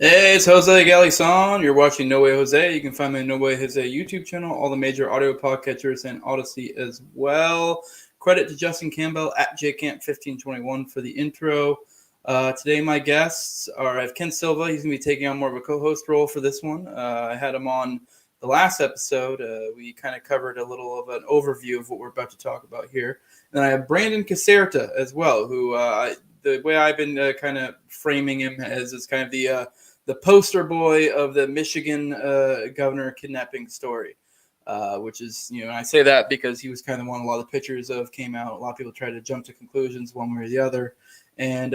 Hey, it's Jose Galison. You're watching No Way Jose. You can find me on No Way Jose YouTube channel, all the major audio podcatchers, and Odyssey as well. Credit to Justin Campbell at JCamp1521 for the intro. Today, my guests are I have Ken Silva. He's going to be taking on more of a co-host role for this one. I had him on the last episode. We kind of covered a little of an overview of what we're about to talk about here. And I have Brandon Caserta as well, who the way I've been kind of framing him as is kind of the poster boy of the Michigan governor kidnapping story, which is, I say that because he was kind of one a lot of the pictures of came out. A lot of people try to jump to conclusions one way or the other. And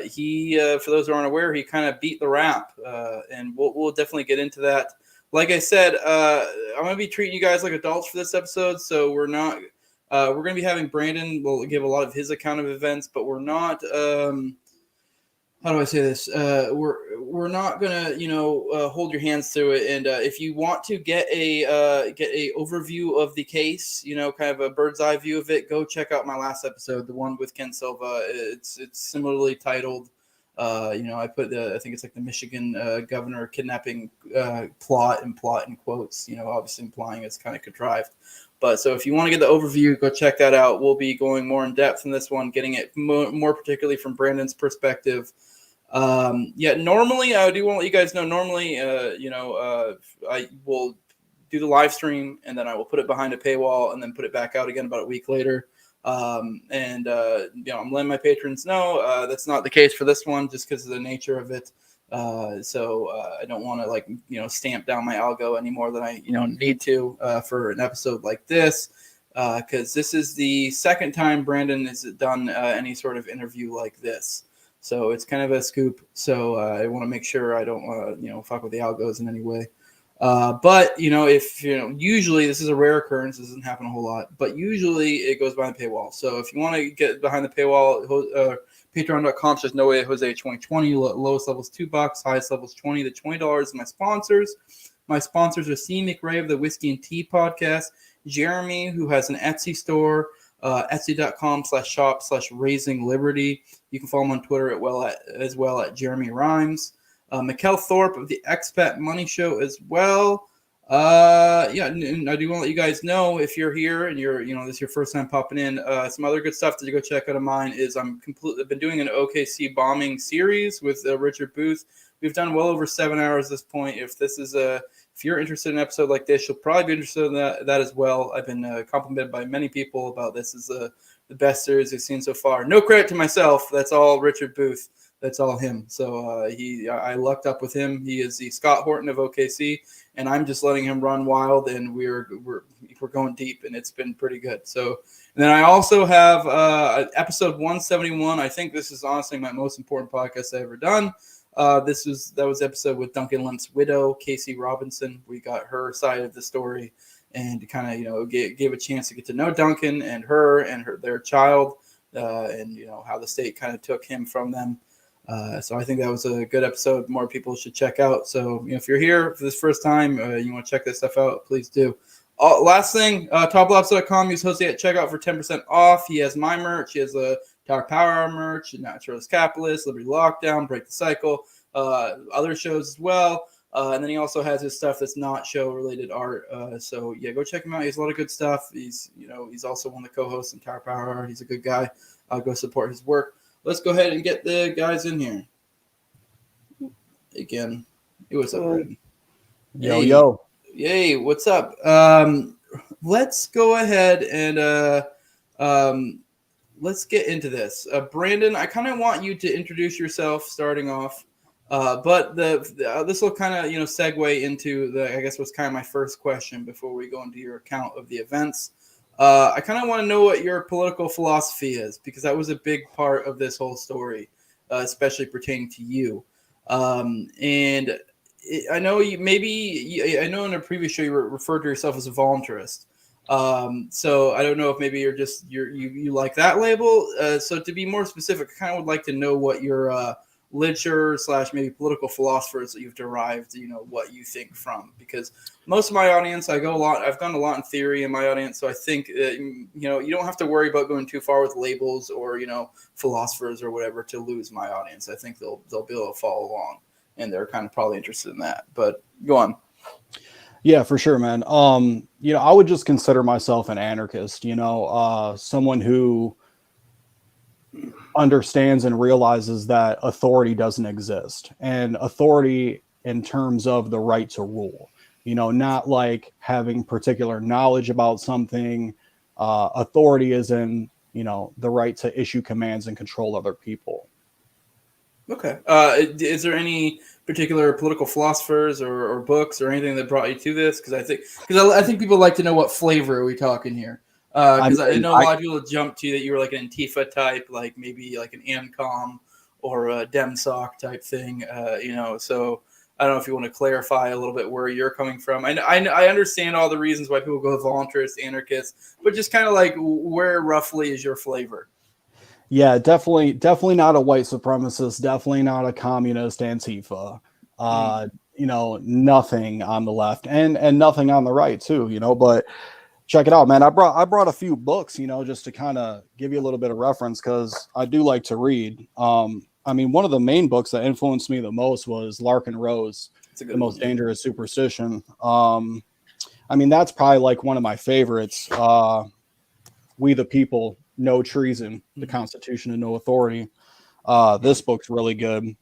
he, for those who aren't aware, he kind of beat the rap. And we'll definitely get into that. Like I said, I'm going to be treating you guys like adults for this episode. So we're not, we're going to be having Brandon will give a lot of his account of events, but we're not, how do I say this? We're not gonna hold your hands through it. And if you want to get a overview of the case, kind of a bird's eye view of it, go check out my last episode, the one with Ken Silva. It's similarly titled. I put I think it's like the Michigan governor kidnapping plot in quotes. Obviously implying it's kind of contrived. But so if you want to get the overview, go check that out. We'll be going more in depth in this one, getting it more particularly from Brandon's perspective. Normally I do want to let you guys know. Normally, I will do the live stream and then I will put it behind a paywall and then put it back out again about a week later. I'm letting my patrons know that's not the case for this one, just because of the nature of it. So I don't want to stamp down my algo any more than I need to for an episode like this, because this is the second time Brandon has done any sort of interview like this. So it's kind of a scoop. So I want to make sure I don't fuck with the algos in any way. But if usually this is a rare occurrence, this doesn't happen a whole lot, but usually it goes behind the paywall. So if you want to get behind the paywall, patreon.com says No Way Jose 2020, lowest levels $2, highest levels $20. The $20 is my sponsors. My sponsors are C. McRae of the Whiskey and Tea podcast, Jeremy, who has an Etsy store, etsy.com/shop/raising liberty. You can follow him on Twitter as well at Jeremy Rhymes. Mikkel Thorpe of the Expat Money Show as well. I do want to let you guys know, if you're here and this is your first time popping in, some other good stuff to go check out of mine is I've been doing an OKC bombing series with Richard Booth. We've done well over 7 hours at this point. If you're interested in an episode like this, you'll probably be interested in that as well. I've been complimented by many people about this as the best series we've seen so far. No credit to myself. That's all Richard Booth. That's all him. So I lucked up with him. He is the Scott Horton of OKC, and I'm just letting him run wild. And we're going deep, and it's been pretty good. So, and then I also have episode 171. I think this is honestly my most important podcast I've ever done. That was episode with Duncan Lemp's widow, Casey Robinson. We got her side of the story, and kind of gave a chance to get to know Duncan and their child, and how the state kind of took him from them. So I think that was a good episode. More people should check out. So if you're here for this first time, you want to check this stuff out, please do. Last thing, TopLobsta.com. Use Jose at checkout for 10% off. He has my merch. He has a Tower Power merch, Naturalist Capitalist, Liberty Lockdown, Break the Cycle, other shows as well. And then he also has his stuff that's not show-related art. So go check him out. He has a lot of good stuff. He's also one of the co-hosts in Tower Power Art. He's a good guy. Go support his work. Let's go ahead and get the guys in here. Again, what's up, Brandon? Yo. Yay, what's up? Let's go ahead and let's get into this. Brandon, I kind of want you to introduce yourself starting off. But this will kind of segue into I guess what's kind of my first question before we go into your account of the events. I kind of want to know what your political philosophy is, because that was a big part of this whole story, especially pertaining to you. And I know I know in a previous show you referred to yourself as a voluntarist. So I don't know if maybe you like that label. So to be more specific, I kind of would like to know what your literature / maybe political philosophers that you've derived, what you think from, because most of my audience, I've gone a lot in theory in my audience. So I think, you don't have to worry about going too far with labels or, philosophers or whatever to lose my audience. I think they'll be able to follow along. and they're kind of probably interested in that. But go on. Yeah, for sure, man. I would just consider myself an anarchist, someone who understands and realizes that authority doesn't exist, and authority in terms of the right to rule, not like having particular knowledge about something. Authority is in, the right to issue commands and control other people. Okay. Is there any particular political philosophers or books or anything that brought you to this? Because I think people like to know what flavor are we talking here. Because I know a lot of people jump to that you were like an Antifa type, like maybe like an ANCOM or a DemSoc type thing. So I don't know if you want to clarify a little bit where you're coming from. I understand all the reasons why people go voluntarist, anarchist, but just kind of like where roughly is your flavor? Yeah, definitely not a white supremacist, definitely not a communist Antifa. Nothing on the left and nothing on the right too, but check it out, man. I brought a few books, just to kind of give you a little bit of reference, because I do like to read. One of the main books that influenced me the most was Larkin Rose, The Most Dangerous Superstition. That's probably like one of my favorites. We the People, No Treason, the Constitution and No Authority. This book's really good,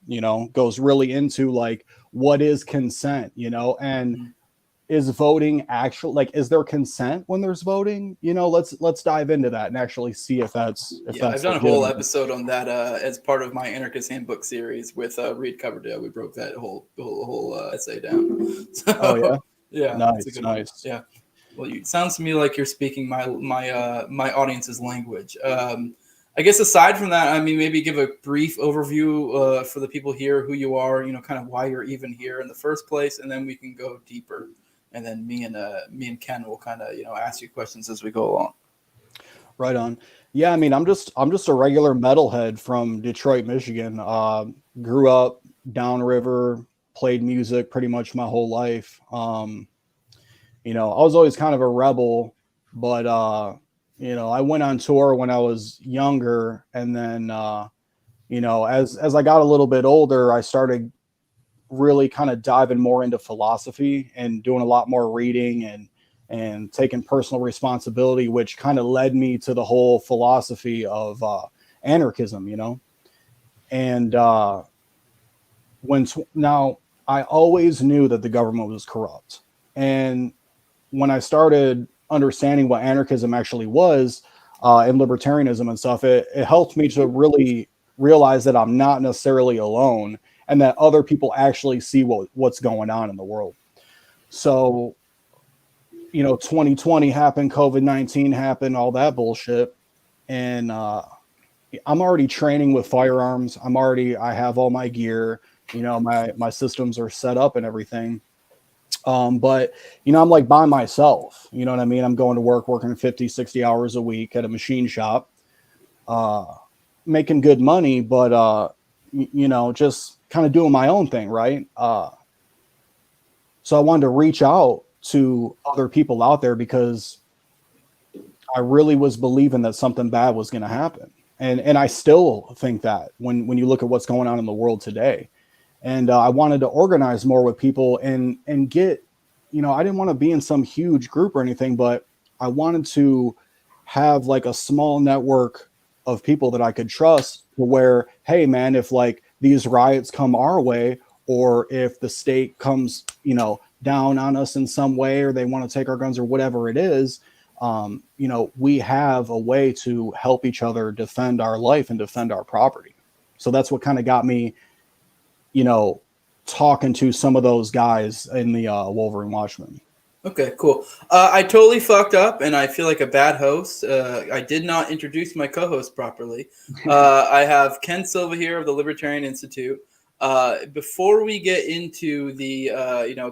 goes really into like what is consent, and is voting actual, like, is there consent when there's voting? Let's dive into that and actually see if that's I've done a whole episode on that as part of my Anarchist Handbook series with Reed Coverdale. We broke that whole essay down. So, oh yeah, nice. One. Yeah. Well, it sounds to me like you're speaking my audience's language. I guess aside from that, maybe give a brief overview for the people here, who you are, kind of why you're even here in the first place, and then we can go deeper. And then me and Ken will kind of ask you questions as we go along. Right on. Yeah, I'm just a regular metalhead from Detroit, Michigan. Grew up downriver, played music pretty much my whole life. I was always kind of a rebel, but I went on tour when I was younger, and then as I got a little bit older, I started really kind of diving more into philosophy and doing a lot more reading and taking personal responsibility, which kind of led me to the whole philosophy of anarchism, and now I always knew that the government was corrupt. And when I started understanding what anarchism actually was and libertarianism and stuff, it helped me to really realize that I'm not necessarily alone, and that other people actually see what's going on in the world. So, 2020 happened, COVID-19 happened, all that bullshit. And I'm already training with firearms. I have all my gear, my systems are set up and everything. But, I'm like by myself, you know what I mean? I'm going to work, working 50, 60 hours a week at a machine shop, making good money, but, just kind of doing my own thing. Right. So I wanted to reach out to other people out there, because I really was believing that something bad was going to happen. And I still think that when you look at what's going on in the world today. And I wanted to organize more with people and get, I didn't want to be in some huge group or anything, but I wanted to have like a small network of people that I could trust, where, hey man, if like these riots come our way, or if the state comes, down on us in some way, or they want to take our guns or whatever it is, we have a way to help each other defend our life and defend our property. So that's what kind of got me, talking to some of those guys in the Wolverine Watchmen. Okay, cool. I totally fucked up, and I feel like a bad host. I did not introduce my co-host properly. I have Ken Silva here of the Libertarian Institute. Before we get into the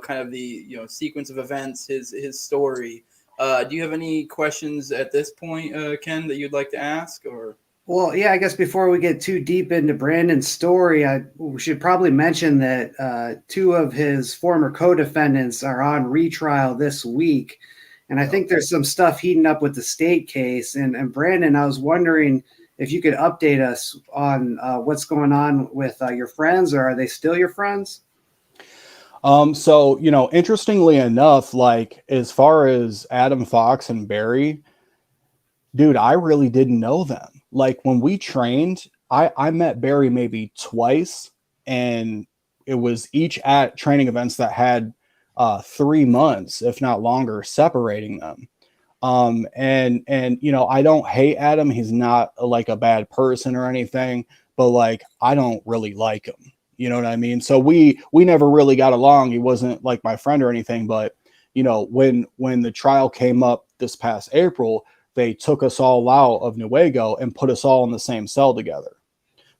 kind of the sequence of events, his story, do you have any questions at this point, Ken, that you'd like to ask? Or Well, yeah, I guess before we get too deep into Brandon's story, we should probably mention that two of his former co-defendants are on retrial this week. And I think there's some stuff heating up with the state case. And Brandon, I was wondering if you could update us on what's going on with your friends, or are they still your friends? So, interestingly enough, like as far as Adam Fox and Barry, dude, I really didn't know them. Like when we trained, I met Barry maybe twice, and it was each at training events that had 3 months, if not longer, separating them. And I don't hate Adam. He's not like a bad person or anything, but like I don't really like him. You know what I mean? So we never really got along. He wasn't like my friend or anything, but when the trial came up this past April, they took us all out of Nuevo and put us all in the same cell together.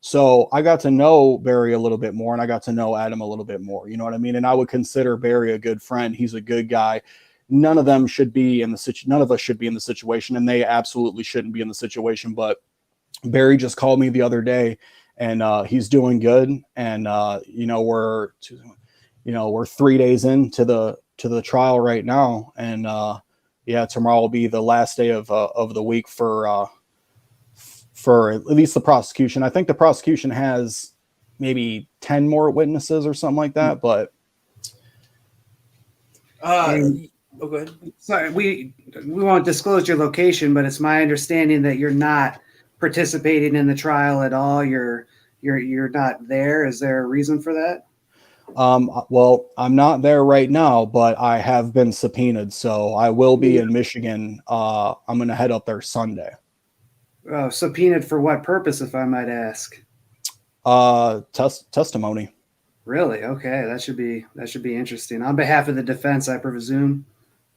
So I got to know Barry a little bit more, and I got to know Adam a little bit more. You know what I mean? And I would consider Barry a good friend. He's a good guy. None of them should be in the situation. None of us should be in the situation, and they absolutely shouldn't be in the situation. But Barry just called me the other day, and he's doing good. And we're 3 days into the trial right now, and tomorrow will be the last day of the week for at least the prosecution. I think the prosecution has maybe 10 more witnesses or something like that, but go ahead. Sorry, we won't disclose your location, but it's my understanding that you're not participating in the trial at all. You're not there. Is there a reason for that? Well, I'm not there right now, but I have been subpoenaed, so I will be in Michigan. I'm going to head up there Sunday. Subpoenaed for what purpose, if I might ask? Testimony. Really? Okay, that should be interesting. On behalf of the defense, I presume.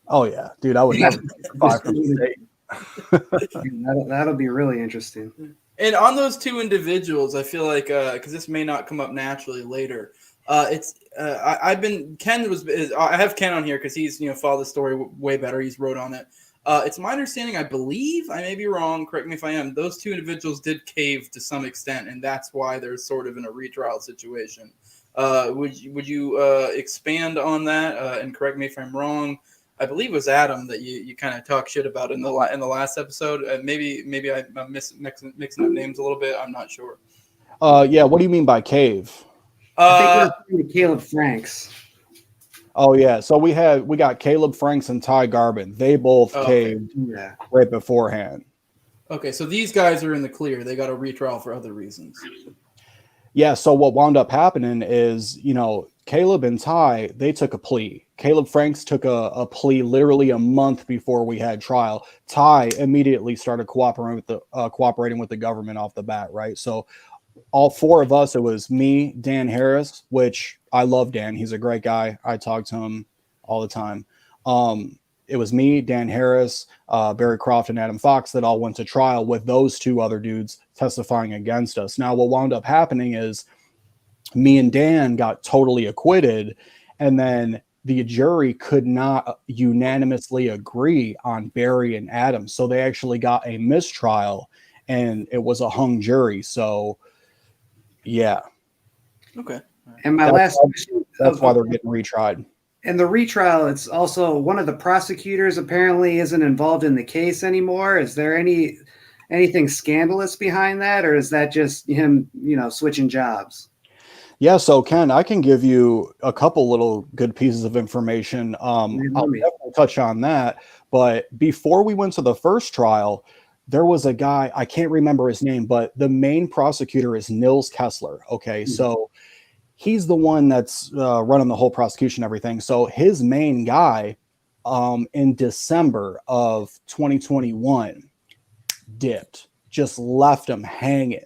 Oh yeah, dude, I would never testify from the state. That'll be really interesting. And on those two individuals, I feel like because this may not come up naturally later. I have Ken on here because he's followed the story way better. He's wrote on it. It's my understanding, I believe, I may be wrong, correct me if I am, those two individuals did cave to some extent, and that's why they're sort of in a retrial situation. Would you expand on that and correct me if I'm wrong? I believe it was Adam that you kind of talk shit about in the last episode. Maybe I'm mixing up names a little bit. I'm not sure. Yeah, what do you mean by cave? I think we're Caleb Franks. Oh yeah, so we got Caleb Franks and Ty Garbin. They both caved right beforehand. Okay, so these guys are in the clear. They got a retrial for other reasons. Yeah, so what wound up happening is, Caleb and Ty, they took a plea. Caleb Franks took a plea literally a month before we had trial. Ty immediately started cooperating with the government off the bat, right? So all four of us, it was me, Dan Harris, which I love Dan. He's a great guy. I talk to him all the time. It was me, Dan Harris, Barry Croft, and Adam Fox that all went to trial with those two other dudes testifying against us. Now, what wound up happening is me and Dan got totally acquitted, and then the jury could not unanimously agree on Barry and Adam. So they actually got a mistrial, and it was a hung jury. So, yeah. Okay. And my last question. That's why they're getting retried. And the retrial, it's also one of the prosecutors apparently isn't involved in the case anymore. Is there anything scandalous behind that, or is that just him, switching jobs? Yeah, so Ken, I can give you a couple little good pieces of information. I'll definitely touch on that. But before we went to the first trial, there was a guy, I can't remember his name, but the main prosecutor is Nils Kessler. Okay, so he's the one that's running the whole prosecution and everything. So his main guy in December of 2021 dipped, just left him hanging.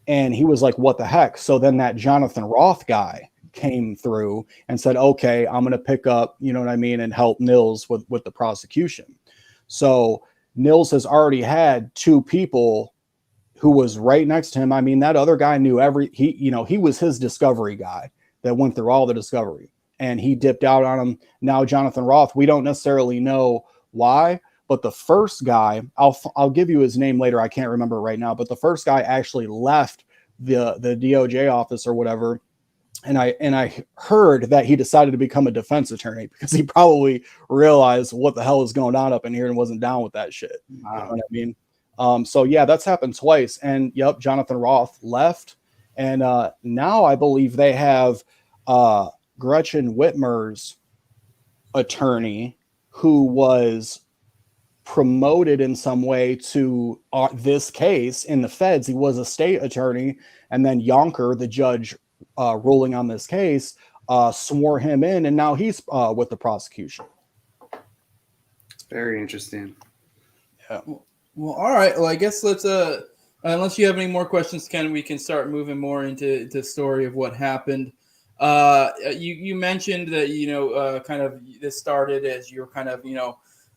And he was like, what the heck? So then that Jonathan Roth guy came through and said, okay, I'm going to pick up, and help Nils with the prosecution. So Nils has already had two people who was right next to him. I mean, that other guy knew he was his discovery guy that went through all the discovery, and he dipped out on him. Now, Jonathan Roth, we don't necessarily know why, but the first guy, I'll give you his name later. I can't remember right now, but the first guy actually left the DOJ office or whatever. And I heard that he decided to become a defense attorney because he probably realized what the hell is going on up in here and wasn't down with that shit. Wow. You know what I mean? So yeah, that's happened twice. And Jonathan Roth left. And now I believe they have Gretchen Whitmer's attorney, who was promoted in some way to this case in the feds. He was a state attorney, and then Yonker, the judge ruling on this case, swore him in, and now he's with the prosecution. It's very interesting. Yeah. Well, all right. Well, I guess let's unless you have any more questions, Ken, we can start moving more into the story of what happened. You mentioned that kind of this started as you're kind of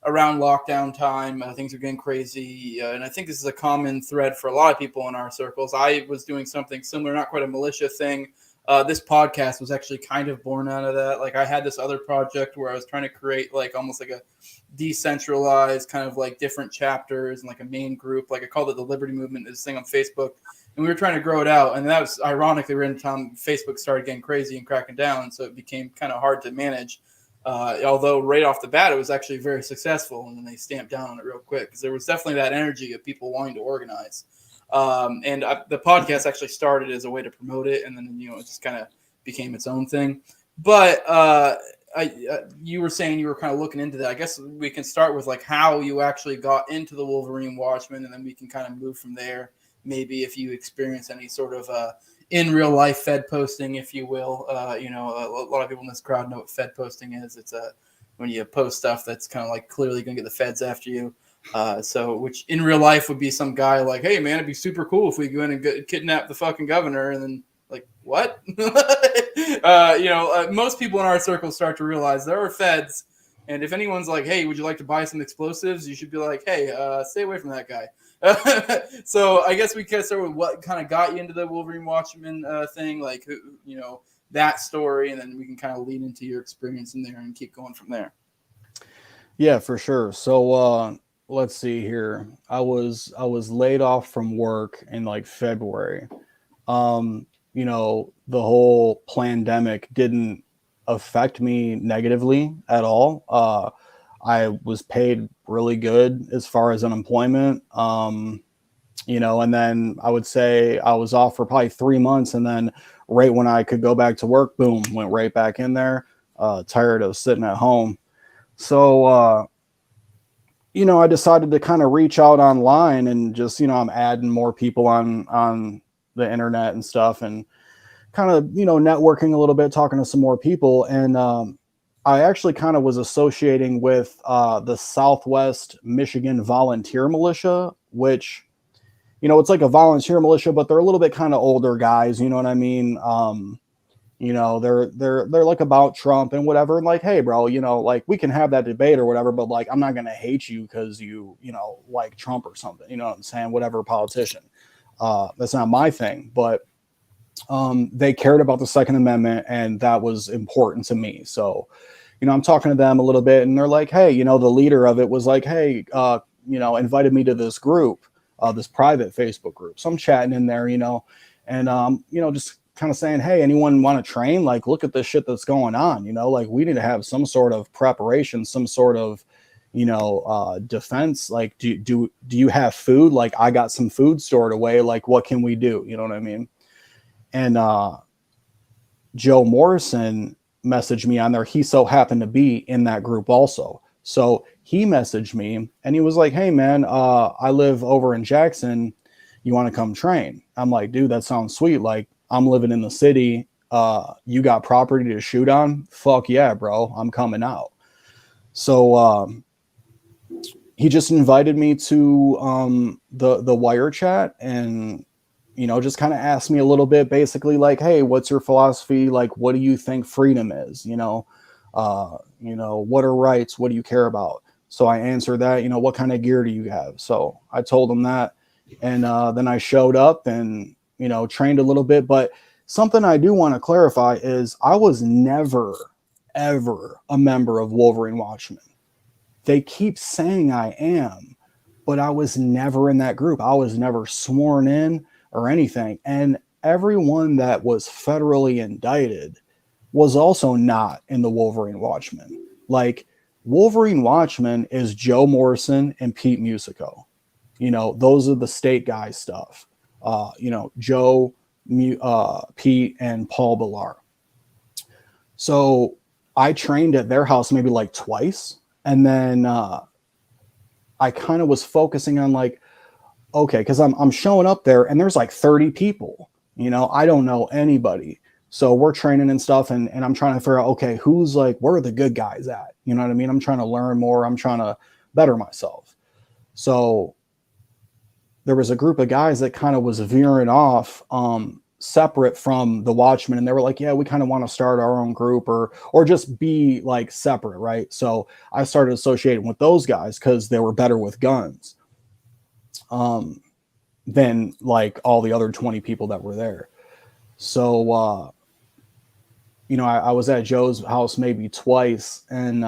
around lockdown time. Things are getting crazy, and I think this is a common thread for a lot of people in our circles. I was doing something similar, not quite a militia thing. This podcast was actually kind of born out of that. Like I had this other project where I was trying to create like almost like a decentralized kind of like different chapters and like a main group. Like I called it the Liberty Movement, this thing on Facebook. And we were trying to grow it out. And that was ironically around the time Facebook started getting crazy and cracking down. So it became kind of hard to manage. Although right off the bat, it was actually very successful. And then they stamped down on it real quick because there was definitely that energy of people wanting to organize. The podcast actually started as a way to promote it. And then, it just kind of became its own thing. But you were saying you were kind of looking into that. I guess we can start with like how you actually got into the Wolverine Watchmen, and then we can kind of move from there. Maybe if you experience any sort of in real life Fed posting, if you will. A lot of people in this crowd know what Fed posting is. It's when you post stuff that's kind of like clearly going to get the feds after you. Which in real life would be some guy like, hey man, it'd be super cool if we go in and kidnap the fucking governor, and then like what? Most people in our circle start to realize there are feds, and if anyone's like, hey, would you like to buy some explosives? You should be like, hey, stay away from that guy. So I guess we can start with what kind of got you into the Wolverine Watchmen thing, like that story, and then we can kind of lead into your experience in there and keep going from there. Yeah, for sure. So let's see here. I was laid off from work in like February. The whole pandemic didn't affect me negatively at all. I was paid really good as far as unemployment. And then I would say I was off for probably 3 months, and then right when I could go back to work, boom, went right back in there, tired of sitting at home. So, I decided to kind of reach out online and just, I'm adding more people on the internet and stuff, and kind of, networking a little bit, talking to some more people. And I actually kind of was associating with the Southwest Michigan Volunteer Militia, which, it's like a volunteer militia, but they're a little bit kind of older guys, you know what I mean? They're like about Trump and whatever. And like, hey, bro, like we can have that debate or whatever, but like, I'm not going to hate you because you like Trump or something, you know what I'm saying? Whatever politician. That's not my thing, but they cared about the Second Amendment, and that was important to me. So, I'm talking to them a little bit, and they're like, hey, the leader of it was like, hey, invited me to this group, this private Facebook group. So I'm chatting in there, and, just kind of saying, hey, anyone want to train? Like, look at the shit that's going on, like we need to have some sort of preparation, some sort of, defense. Like, do you have food? Like, I got some food stored away. Like, what can we do? You know what I mean? And Joe Morrison messaged me on there. He so happened to be in that group also. So he messaged me and he was like, hey man, I live over in Jackson. You want to come train? I'm like, dude, that sounds sweet. Like, I'm living in the city. You got property to shoot on? Fuck yeah, bro. I'm coming out. So he just invited me to the wire chat, and just kind of asked me a little bit, basically like, hey, what's your philosophy? Like, what do you think freedom is? What are rights? What do you care about? So I answered that, what kind of gear do you have? So I told him that. And then I showed up and, trained a little bit. But something I do want to clarify is I was never, ever a member of Wolverine Watchmen. They keep saying I am, but I was never in that group. I was never sworn in or anything. And everyone that was federally indicted was also not in the Wolverine Watchmen. Like, Wolverine Watchmen is Joe Morrison and Pete Musico. Those are the state guy stuff. Joe, Pete, and Paul Billar. So I trained at their house maybe like twice. And then I kind of was focusing on like, okay, because I'm showing up there and there's like 30 people. I don't know anybody. So we're training and stuff, and I'm trying to figure out, okay, who's like, where are the good guys at? You know what I mean? I'm trying to learn more. I'm trying to better myself. So there was a group of guys that kind of was veering off separate from the Watchmen, and they were like, yeah, we kind of want to start our own group or just be like separate, right? So I started associating with those guys because they were better with guns than like all the other 20 people that were there. So I was at Joe's house maybe twice, and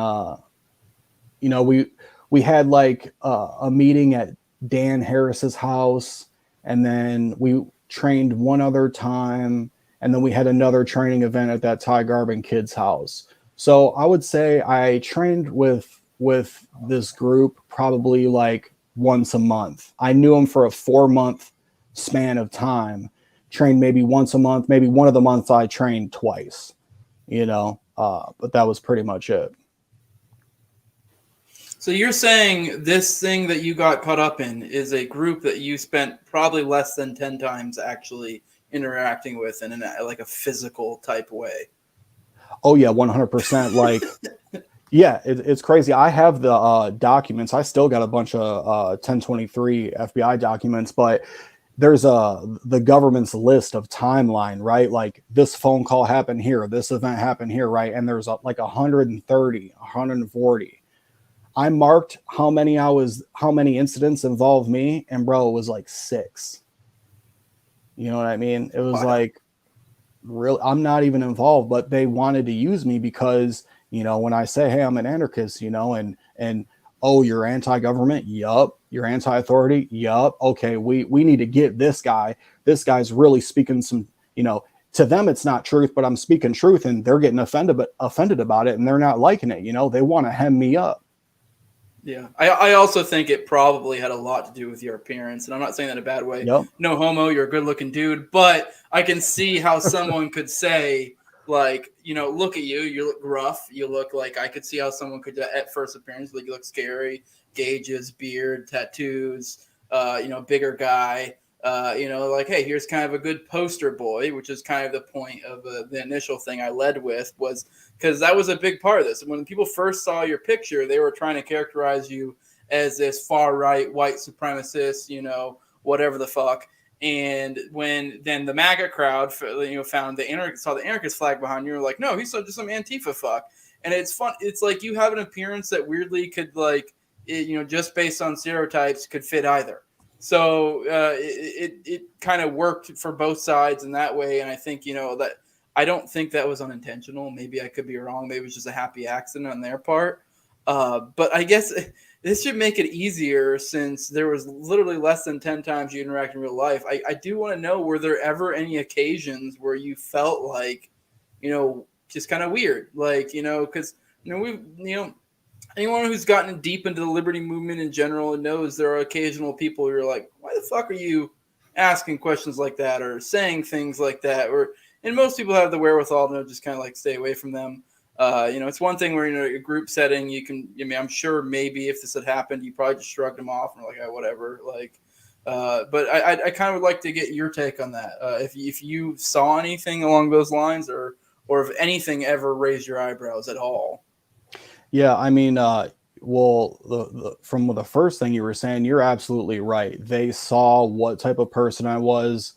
we had like a meeting at Dan Harris's house, and then we trained one other time, and then we had another training event at that Ty Garbin kid's house. So I would say I trained with this group probably like once a month. I knew them for a 4-month span of time, trained maybe once a month, maybe one of the months I trained twice, but that was pretty much it. So you're saying this thing that you got caught up in is a group that you spent probably less than 10 times actually interacting with in like a physical type way. Oh yeah, 100%. Like, yeah, it's crazy. I have the documents. I still got a bunch of 1023 FBI documents, but there's the government's list of timeline, right? Like this phone call happened here, this event happened here, right? And there's like 130, 140. I marked how many incidents involved me, and bro, it was like 6. You know what I mean? It was like, real. I'm not even involved, but they wanted to use me because, when I say, hey, I'm an anarchist, and oh, you're anti-government? Yup. You're anti-authority? Yup. Okay, we need to get this guy. This guy's really speaking some, to them it's not truth, but I'm speaking truth, and they're getting offended about it, and they're not liking it. They want to hem me up. Yeah, I also think it probably had a lot to do with your appearance, and I'm not saying that in a bad way. Yep. No homo, you're a good-looking dude, but I can see how someone could say, like, look at you, you look rough, you look like, I could see how someone could, at first appearance, like, you look scary, gauges, beard, tattoos, bigger guy, like, hey, here's kind of a good poster boy, which is kind of the point of the initial thing I led with, was because that was a big part of this. When people first saw your picture, they were trying to characterize you as this far right white supremacist, whatever the fuck. And when then the MAGA crowd, found saw the anarchist flag behind you, were like, no, he's just some Antifa fuck. And it's fun. It's like you have an appearance that weirdly could just based on stereotypes could fit either. So it kind of worked for both sides in that way. And I think, that I don't think that was unintentional. Maybe I could be wrong. Maybe it was just a happy accident on their part. But I guess this should make it easier since there was literally less than 10 times you interact in real life. I do want to know, were there ever any occasions where you felt like, just kind of weird? Like, because, anyone who's gotten deep into the liberty movement in general knows there are occasional people who are like, why the fuck are you asking questions like that or saying things like that? And most people have the wherewithal to just kind of like stay away from them. It's one thing where in a group setting, I'm sure maybe if this had happened, you probably just shrugged them off and were like, oh, whatever. Like, but I kind of would like to get your take on that. If you saw anything along those lines, or if anything ever raised your eyebrows at all. Yeah, I mean, from the first thing you were saying, you're absolutely right. They saw what type of person I was,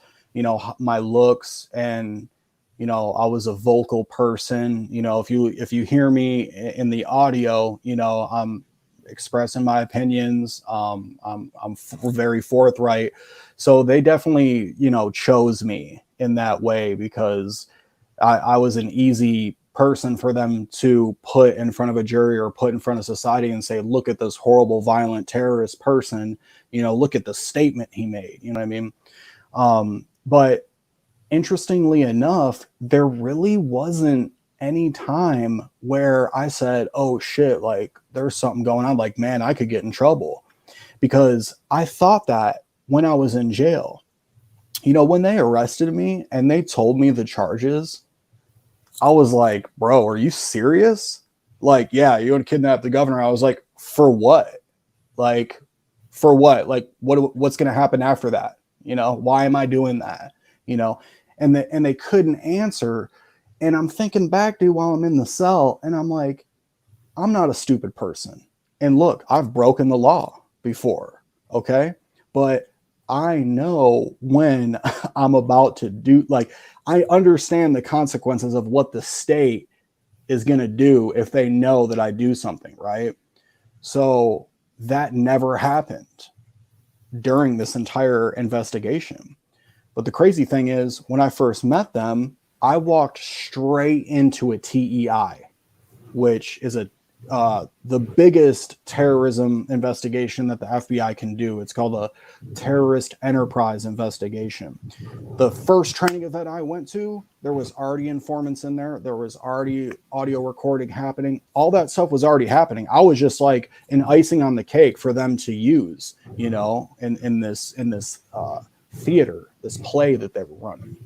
my looks, and I was a vocal person. If you hear me in the audio, I'm expressing my opinions. I'm very forthright. So they definitely, chose me in that way because I was an easy person for them to put in front of a jury or put in front of society and say, look at this horrible, violent terrorist person, look at the statement he made, you know what I mean? But interestingly enough, there really wasn't any time where I said, oh shit, like there's something going on. Like, man, I could get in trouble, because I thought that when I was in jail, when they arrested me and they told me the charges, I was like, bro, are you serious? Like, yeah, you want to kidnap the governor? I was like, for what? Like, for what? Like, what's going to happen after that? You know, why am I doing that? You know, and they couldn't answer. And I'm thinking back, dude, while I'm in the cell, and I'm like, I'm not a stupid person. And look, I've broken the law before, okay? But I know when I'm about to do, like, I understand the consequences of what the state is going to do if they know that I do something, right? So that never happened during this entire investigation. But the crazy thing is, when I first met them, I walked straight into a TEI, which is the biggest terrorism investigation that the FBI can do. It's called a terrorist enterprise investigation. The first training event I went to, there was already informants in there. There was already audio recording happening. All that stuff was already happening. I was just like an icing on the cake for them to use, you know, in this theater, this play that they were running.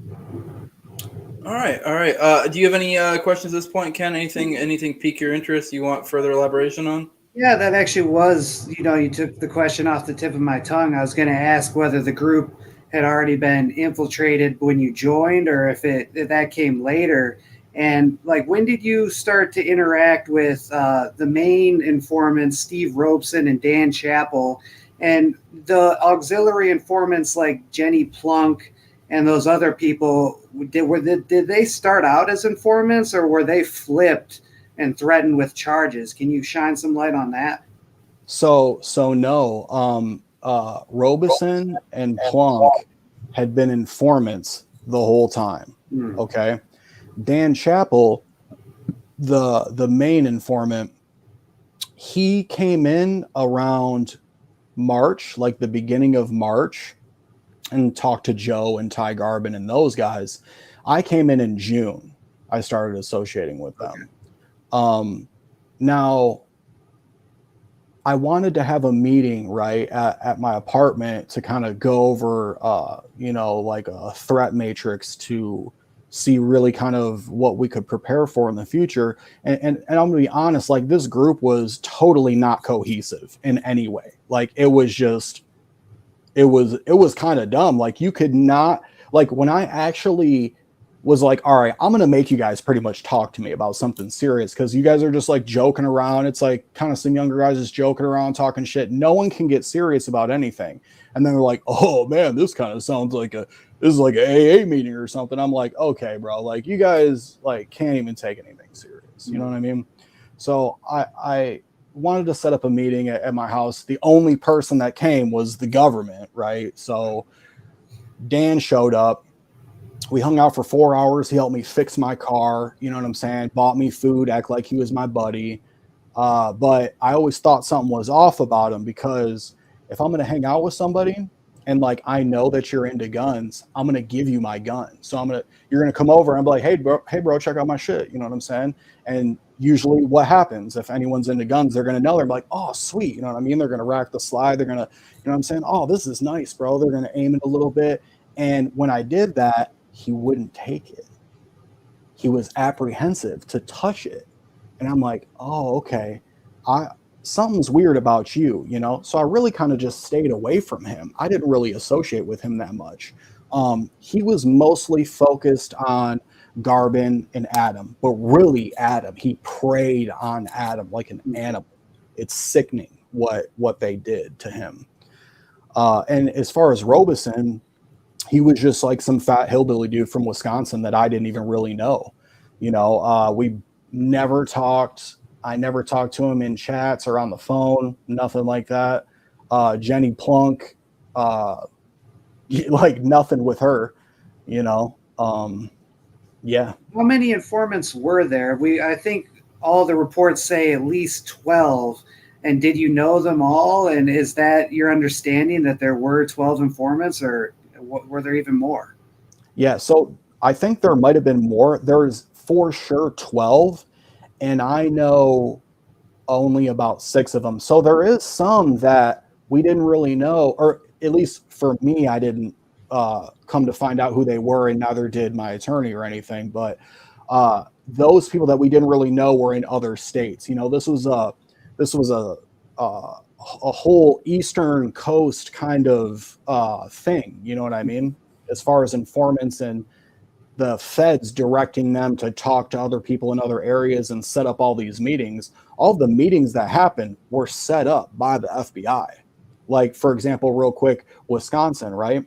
All right. Do you have any questions at this point, Ken? Anything pique your interest you want further elaboration on? Yeah, that actually was, you took the question off the tip of my tongue. I was going to ask whether the group had already been infiltrated when you joined, or if that came later. And like, when did you start to interact with the main informants, Steve Robeson and Dan Chappell, and the auxiliary informants like Jenny Plunk and those other people? Did they start out as informants, or were they flipped and threatened with charges? Can you shine some light on that? So no, Robeson and Plunk had been informants the whole time. Okay. Dan Chappell, the main informant, he came in around March, like the beginning of March, and talked to Joe and Ty Garbin and those guys. I came in June. I started associating with them. Okay. Now, I wanted to have a meeting, right, at my apartment to kind of go over, like a threat matrix to see really kind of what we could prepare for in the future. And I'm gonna be honest, like, this group was totally not cohesive in any way. Like, it was kind of dumb. Like, you could not, like, when I actually was like, all right, I'm going to make you guys pretty much talk to me about something serious, because you guys are just like joking around. It's like kind of some younger guys just joking around, talking shit. No one can get serious about anything. And then they're like, oh man, this kind of sounds like this is like an AA meeting or something. I'm like, okay, bro, like, you guys like can't even take anything serious. You know what I mean? So I wanted to set up a meeting at my house. The only person that came was the government, right? So Dan showed up. We hung out for 4 hours. He helped me fix my car. You know what I'm saying? Bought me food, act like he was my buddy. But I always thought something was off about him, because if I'm going to hang out with somebody and like, I know that you're into guns, I'm going to give you my gun. So you're going to come over and be like, hey bro, check out my shit. You know what I'm saying? And usually what happens, if anyone's into guns, they're going to know. They're like, oh, sweet. You know what I mean? They're going to rack the slide. They're going to, you know what I'm saying? Oh, this is nice, bro. They're going to aim it a little bit. And when I did that, he wouldn't take it. He was apprehensive to touch it. And I'm like, oh, okay. Something's weird about you, you know? So I really kind of just stayed away from him. I didn't really associate with him that much. He was mostly focused on Garbin and Adam, but really Adam, he preyed on Adam like an animal. It's sickening what they did to him. And as far as Robeson, he was just like some fat hillbilly dude from Wisconsin that I didn't even really know. You know, we never talked. I never talked to him in chats or on the phone, nothing like that. Jenny Plunk, like nothing with her, you know. Yeah. How many informants were there? I think all the reports say at least 12. And did you know them all? And is that your understanding, that there were 12 informants, or were there even more? Yeah, so I think there might have been more. There's for sure 12, and I know only about 6 of them. So there is some that we didn't really know, or at least for me, I didn't come to find out who they were, and neither did my attorney or anything. But those people that we didn't really know were in other states. This was a whole Eastern Coast kind of thing. You know what I mean? As far as informants and the feds directing them to talk to other people in other areas and set up all these meetings. All the meetings that happened were set up by the FBI. Like, for example, real quick, Wisconsin, right?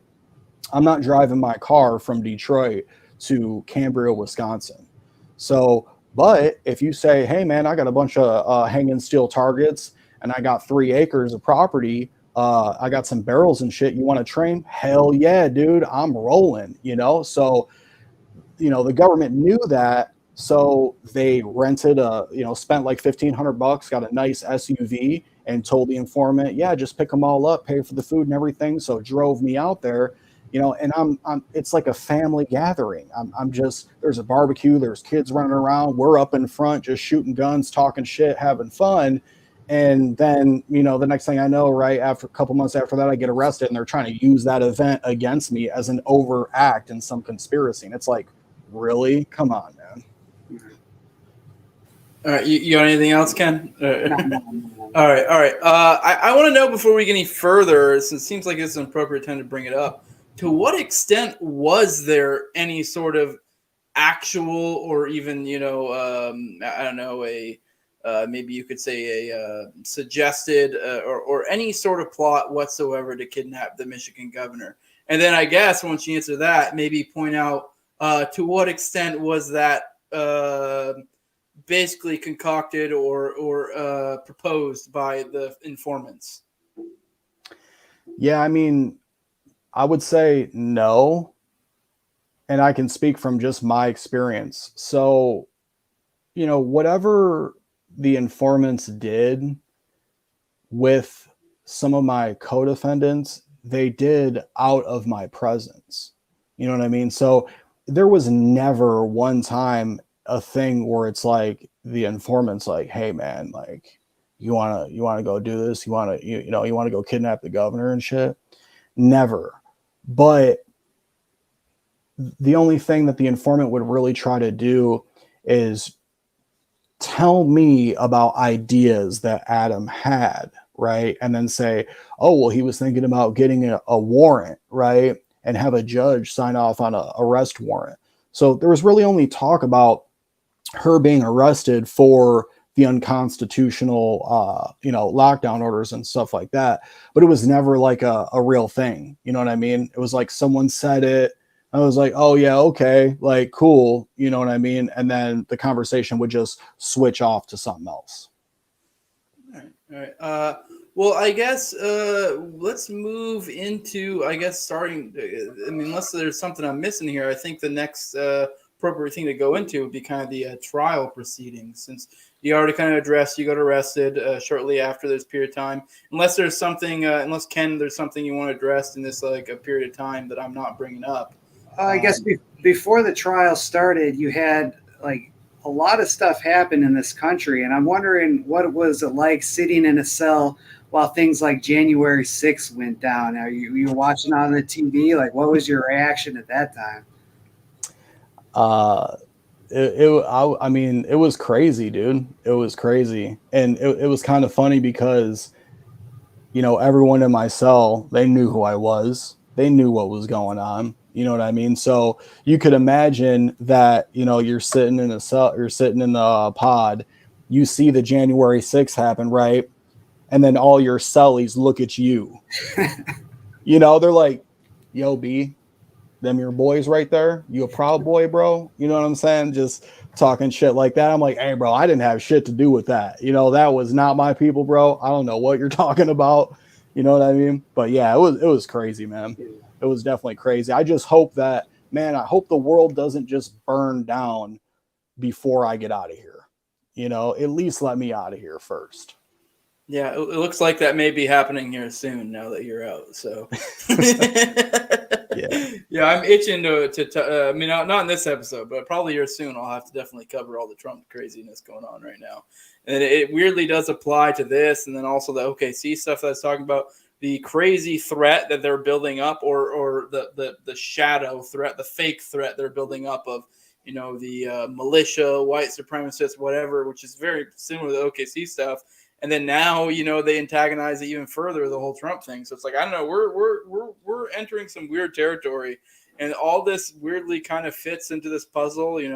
I'm not driving my car from Detroit to Cambria, Wisconsin. So, but if you say, hey, man, I got a bunch of hanging steel targets and I got 3 acres of property, I got some barrels and shit, you want to train? Hell yeah, dude, I'm rolling, So, the government knew that. So they rented spent like $1,500, got a nice SUV and told the informant, yeah, just pick them all up, pay for the food and everything. So drove me out there, and I'm it's like a family gathering. I'm just, there's a barbecue, there's kids running around. We're up in front, just shooting guns, talking shit, having fun. And then, the next thing I know, right after a couple months after that, I get arrested and they're trying to use that event against me as an overact in some conspiracy. And it's like, really? Come on, man. All right, you got anything else, Ken? All right. I want to know before we get any further, since it seems like it's an appropriate time to bring it up, to what extent was there any sort of actual or even, I don't know, maybe you could say a suggested or any sort of plot whatsoever to kidnap the Michigan governor? And then I guess once you answer that, maybe point out to what extent was that basically concocted or proposed by the informants? Yeah, I mean, I would say no. And I can speak from just my experience. So, whatever the informants did with some of my co-defendants, they did out of my presence. You know what I mean? So there was never one time a thing where it's like the informant's like, hey man, like you want to go do this? You want to go kidnap the governor and shit? Never. But the only thing that the informant would really try to do is tell me about ideas that Adam had, right? And then say, oh, well, he was thinking about getting a warrant, right? And have a judge sign off on an arrest warrant. So there was really only talk about her being arrested for the unconstitutional, lockdown orders and stuff like that. But it was never like a real thing. You know what I mean? It was like someone said it. I was like, oh yeah, okay, like cool. You know what I mean? And then the conversation would just switch off to something else. All right. Well, I guess let's move into, starting, unless there's something I'm missing here, I think the next appropriate thing to go into would be kind of the trial proceedings, since you already kind of addressed you got arrested shortly after this period of time. Unless there's something, Ken, there's something you want to address in this like a period of time that I'm not bringing up. I guess before the trial started, you had like a lot of stuff happen in this country, and I'm wondering what it was like sitting in a cell while things like January 6th went down. Are you watching on the TV? Like, what was your reaction at that time? It was crazy, dude. It was crazy, and it was kind of funny because, everyone in my cell, they knew who I was. They knew what was going on. You know what I mean? So you could imagine that, you're sitting in a cell, you're sitting in the pod, you see the January 6th happen, right? And then all your cellies look at you. They're like, yo, B, them your boys right there? You a proud boy, bro? You know what I'm saying? Just talking shit like that. I'm like, hey, bro, I didn't have shit to do with that. That was not my people, bro. I don't know what you're talking about. You know what I mean? But yeah, it was crazy, man. It was definitely crazy. I just hope that, man, I hope the world doesn't just burn down before I get out of here. At least let me out of here first. Yeah, it looks like that may be happening here soon now that you're out. So, yeah, I'm itching to not in this episode, but probably here soon. I'll have to definitely cover all the Trump craziness going on right now. And it weirdly does apply to this. And then also the OKC stuff that's talking about, the crazy threat that they're building up, or the shadow threat, the fake threat they're building up of, the militia, white supremacists, whatever, which is very similar to the OKC stuff. And then now, they antagonize it even further, the whole Trump thing. So it's like, I don't know, we're entering some weird territory, and all this weirdly kind of fits into this puzzle. The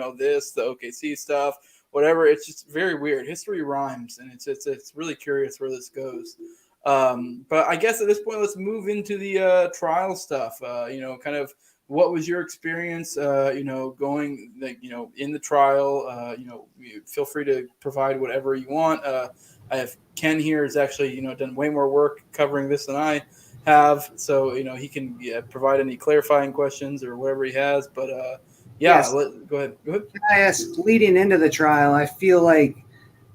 OKC stuff, whatever. It's just very weird. History rhymes, and it's really curious where this goes. But I guess at this point, let's move into the trial stuff. Kind of what was your experience, going, in the trial? Feel free to provide whatever you want. I have Ken here has actually, done way more work covering this than I have. So, he can provide any clarifying questions or whatever he has. But Yes. Go ahead. I asked, leading into the trial, I feel like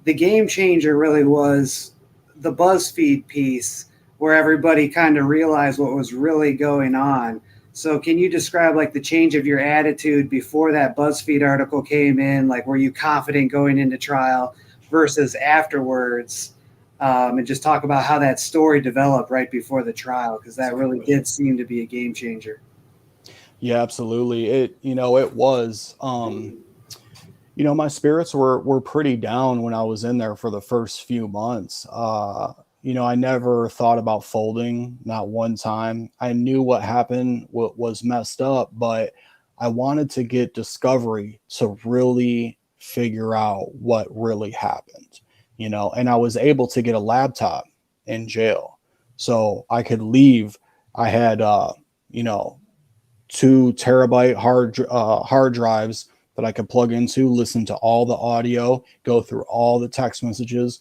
the game changer really was the BuzzFeed piece where everybody kind of realized what was really going on. So can you describe like the change of your attitude before that BuzzFeed article came in? Like, were you confident going into trial versus afterwards? And just talk about how that story developed right before the trial, because that really did seem to be a game changer. Yeah, absolutely. It was, my spirits were pretty down when I was in there for the first few months. I never thought about folding, not one time. I knew what happened, what was messed up, but I wanted to get discovery to really figure out what really happened, and I was able to get a laptop in jail so I could leave. I had, 2 terabyte hard drives that I could plug into, listen to all the audio, go through all the text messages.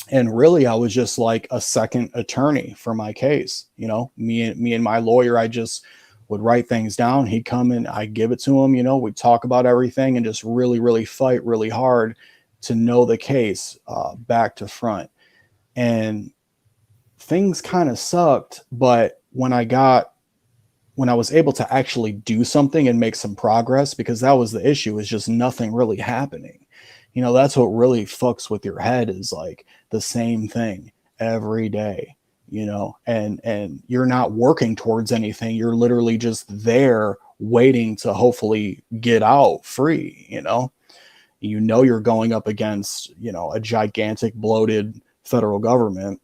And really, I was just like a second attorney for my case. Me and my lawyer, I just would write things down. He'd come in, I'd give it to him. We'd talk about everything and just really, really fight really hard to know the case back to front. And things kind of sucked. But when I was able to actually do something and make some progress, because that was the issue, is just nothing really happening. That's what really fucks with your head, is like the same thing every day, and you're not working towards anything. You're literally just there waiting to hopefully get out free. You're going up against, a gigantic bloated federal government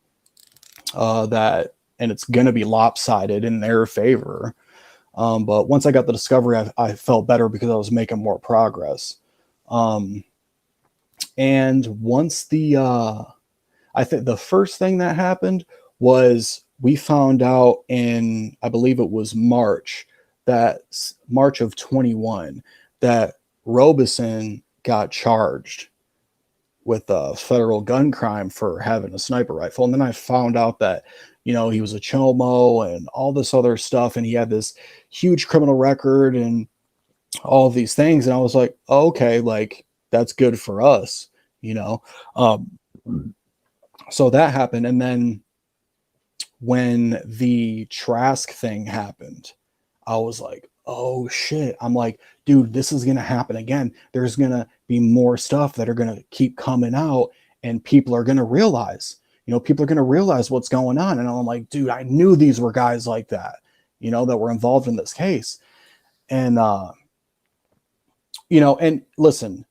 and it's going to be lopsided in their favor. But once I got the discovery, I felt better because I was making more progress. And once I think the first thing that happened was we found out in, I believe it was March of 21, that Robeson got charged with a federal gun crime for having a sniper rifle. And then I found out that, he was a chomo and all this other stuff. And he had this huge criminal record and all of these things. And I was like, oh, okay, like that's good for us, So that happened. And then when the Trask thing happened, I was like, oh shit. I'm like, dude, this is going to happen again. There's going to be more stuff that are going to keep coming out, and people are going to realize, what's going on. And I'm like, dude, I knew these were guys like that, that were involved in this case. And, and listen,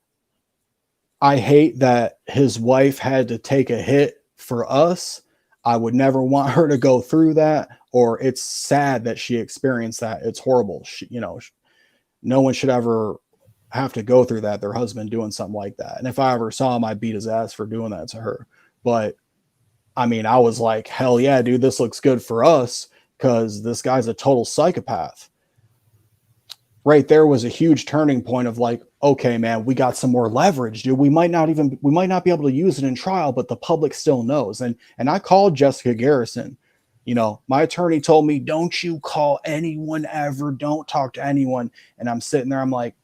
I hate that his wife had to take a hit for us. I would never want her to go through that, or it's sad that she experienced that. It's horrible. No one should ever have to go through that, their husband doing something like that. And if I ever saw him, I'd beat his ass for doing that to her. But I mean, I was like, hell yeah, dude, this looks good for us, because this guy's a total psychopath. Right there was a huge turning point of like, okay, man, we got some more leverage, dude. We might not be able to use it in trial, but the public still knows. And I called Jessica Garrison. My attorney told me, don't you call anyone ever. Don't talk to anyone. And I'm sitting there, I'm like,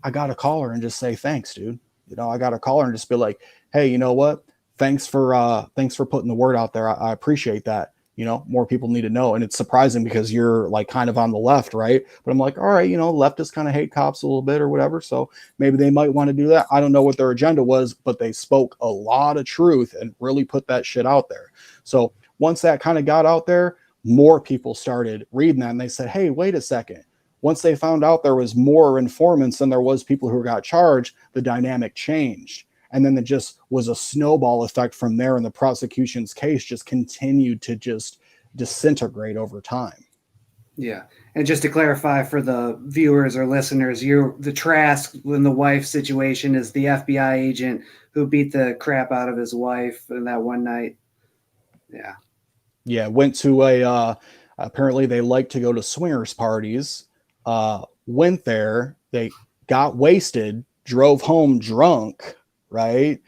I got to call her and just say, thanks, dude. I got to call her and just be like, hey, you know what? Thanks for putting the word out there. I appreciate that. More people need to know. And it's surprising because you're like kind of on the left, right? But I'm like, all right, leftists kind of hate cops a little bit or whatever. So maybe they might want to do that. I don't know what their agenda was, but they spoke a lot of truth and really put that shit out there. So once that kind of got out there, more people started reading that, and they said, hey, wait a second. once they found out there was more informants than there was people who got charged, the dynamic changed. And then it just was a snowball effect from there. And the prosecution's case just continued to just disintegrate over time. Yeah. And just to clarify for the viewers or listeners, the Trask in the wife situation is the FBI agent who beat the crap out of his wife in that one night. Yeah. Yeah. Went to apparently they like to go to swingers parties, went there, they got wasted, drove home drunk, right?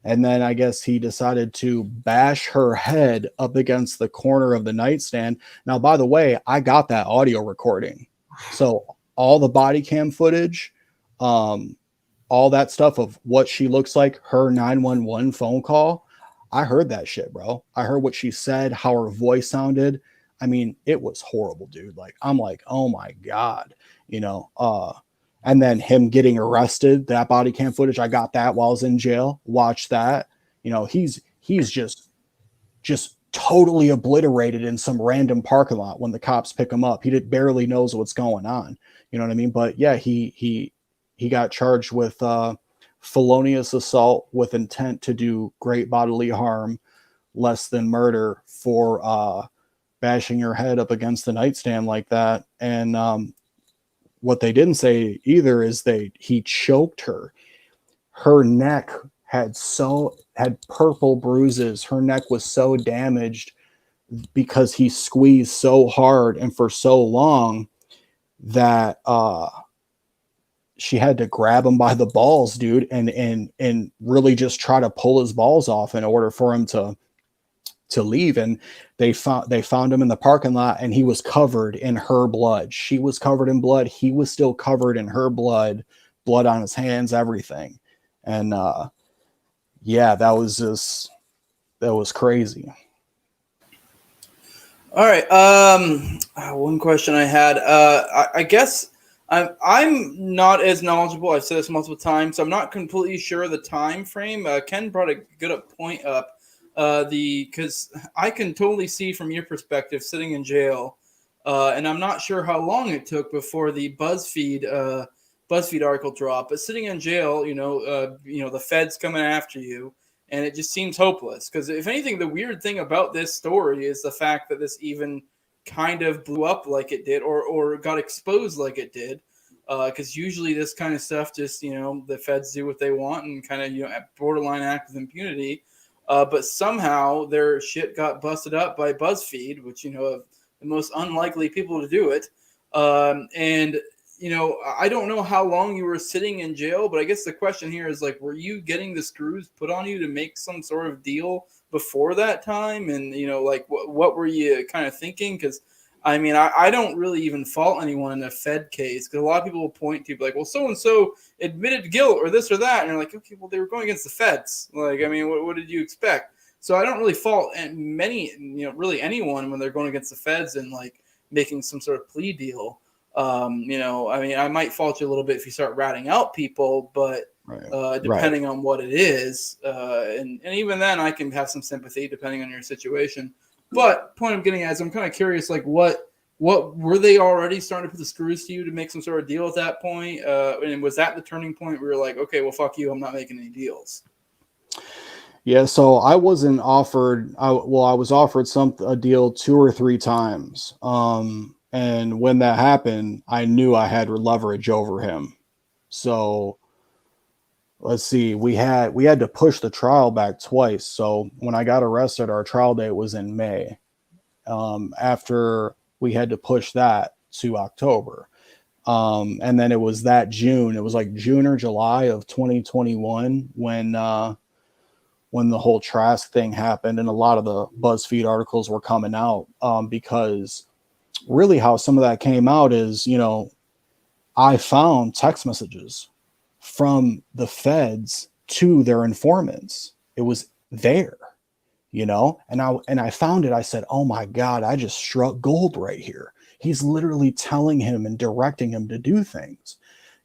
And then I guess he decided to bash her head up against the corner of the nightstand. Now, by the way, I got that audio recording. So all the body cam footage, all that stuff of what she looks like, her 911 phone call, I heard that shit, bro. I heard what she said, how her voice sounded. I mean, it was horrible, dude. Like, I'm like, oh my God, and then him getting arrested, that body cam footage, I got that while I was in jail. Watch that. He's just totally obliterated in some random parking lot when the cops pick him up. He barely knows what's going on. You know what I mean? But yeah, he got charged with felonious assault with intent to do great bodily harm, less than murder, for bashing her head up against the nightstand like that. And what they didn't say either is he choked her. Her neck had purple bruises. Her neck was so damaged because he squeezed so hard and for so long that she had to grab him by the balls, dude, and really just try to pull his balls off in order for him to leave. And they found him in the parking lot, and he was covered in her blood. She was covered in blood. He was still covered in her blood on his hands, everything. And yeah, that was crazy. All right. One question I had, I guess I'm not as knowledgeable. I've said this multiple times, so I'm not completely sure of the time frame. Ken brought a good point up. Because I can totally see from your perspective sitting in jail, and I'm not sure how long it took before the BuzzFeed article dropped. But sitting in jail, the feds coming after you, and it just seems hopeless. Because if anything, the weird thing about this story is the fact that this even kind of blew up like it did, or got exposed like it did. Because usually this kind of stuff just the feds do what they want and kind of borderline act with impunity. But somehow their shit got busted up by BuzzFeed, which, the most unlikely people to do it. And, I don't know how long you were sitting in jail, but I guess the question here is, like, were you getting the screws put on you to make some sort of deal before that time? And, what were you kind of thinking? Because, I mean, I don't really even fault anyone in a Fed case, because a lot of people will point to, like, well, so-and-so admitted guilt or this or that. And you're like, okay, well, they were going against the feds. Like, I mean, what did you expect? So I don't really fault really anyone when they're going against the feds and, like, making some sort of plea deal. I mean, I might fault you a little bit if you start ratting out people, but depending on what it is. And even then I can have some sympathy depending on your situation. But point I'm getting at is I'm kind of curious, like, what were they already starting to put the screws to you to make some sort of deal at that point? And was that the turning point where you're like, okay, well, fuck you, I'm not making any deals? Yeah, so I wasn't offered. I was offered a deal 2 or 3 times. And when that happened, I knew I had leverage over him. So let's see, we had to push the trial back twice. So when I got arrested, our trial date was in May. After we had to push that to October. And then it was that June. It was like June or July of 2021 when the whole Trask thing happened, and a lot of the BuzzFeed articles were coming out, because really how some of that came out is, I found text messages from the feds to their informants. It was there, and I found it. I said, oh my God, I just struck gold right here. He's literally telling him and directing him to do things.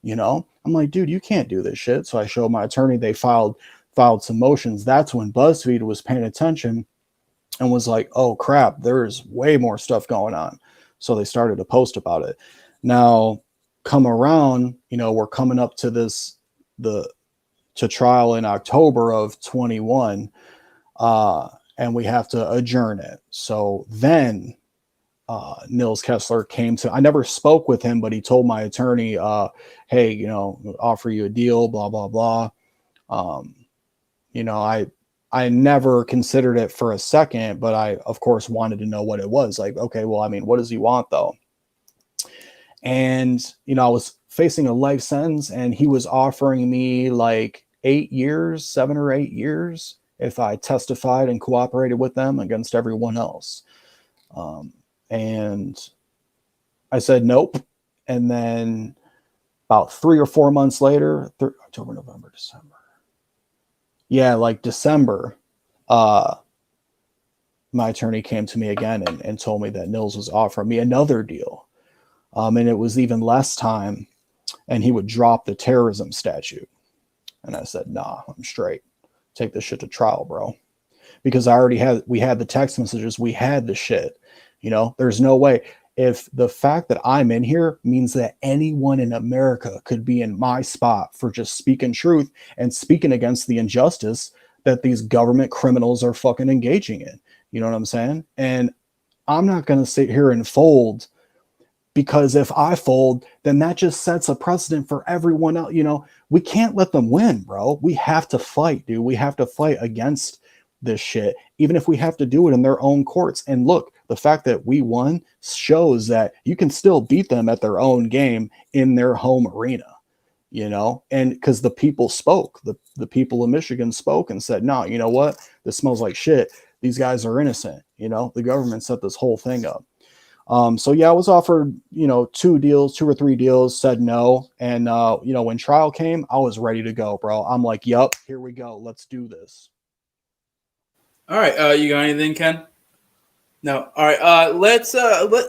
I'm like, dude, you can't do this shit. So I showed my attorney, they filed some motions. That's when BuzzFeed was paying attention and was like, oh crap, there's way more stuff going on. So they started to post about it. Now, come around, we're coming up to to trial in October of 21, and we have to adjourn it. So then Nils Kessler came to, I never spoke with him, but he told my attorney, hey, offer you a deal, blah, blah, blah. I never considered it for a second, but I, of course, wanted to know what it was. Like, okay, well, I mean, what does he want though? And, I was facing a life sentence, and he was offering me like 8 years, 7 or 8 years, if I testified and cooperated with them against everyone else. And I said, nope. And then about 3 or 4 months later, October, November, December. Yeah, like December, my attorney came to me again and told me that Nils was offering me another deal. And it was even less time, and he would drop the terrorism statute. And I said, nah, I'm straight. Take this shit to trial, bro. Because we had the text messages, we had the shit. There's no way. If the fact that I'm in here means that anyone in America could be in my spot for just speaking truth and speaking against the injustice that these government criminals are fucking engaging in. You know what I'm saying? And I'm not going to sit here and fold, because if I fold, then that just sets a precedent for everyone else. We can't let them win, bro. We have to fight, dude. We have to fight against this shit, even if we have to do it in their own courts. And look, the fact that we won shows that you can still beat them at their own game in their home arena, and because the people spoke, the people of Michigan spoke and said, no, you know what? This smells like shit. These guys are innocent. The government set this whole thing up. So yeah, I was offered, 2 or 3 deals, said no. And, when trial came, I was ready to go, bro. I'm like, yup, here we go. Let's do this. All right. You got anything, Ken? No. All right. Let's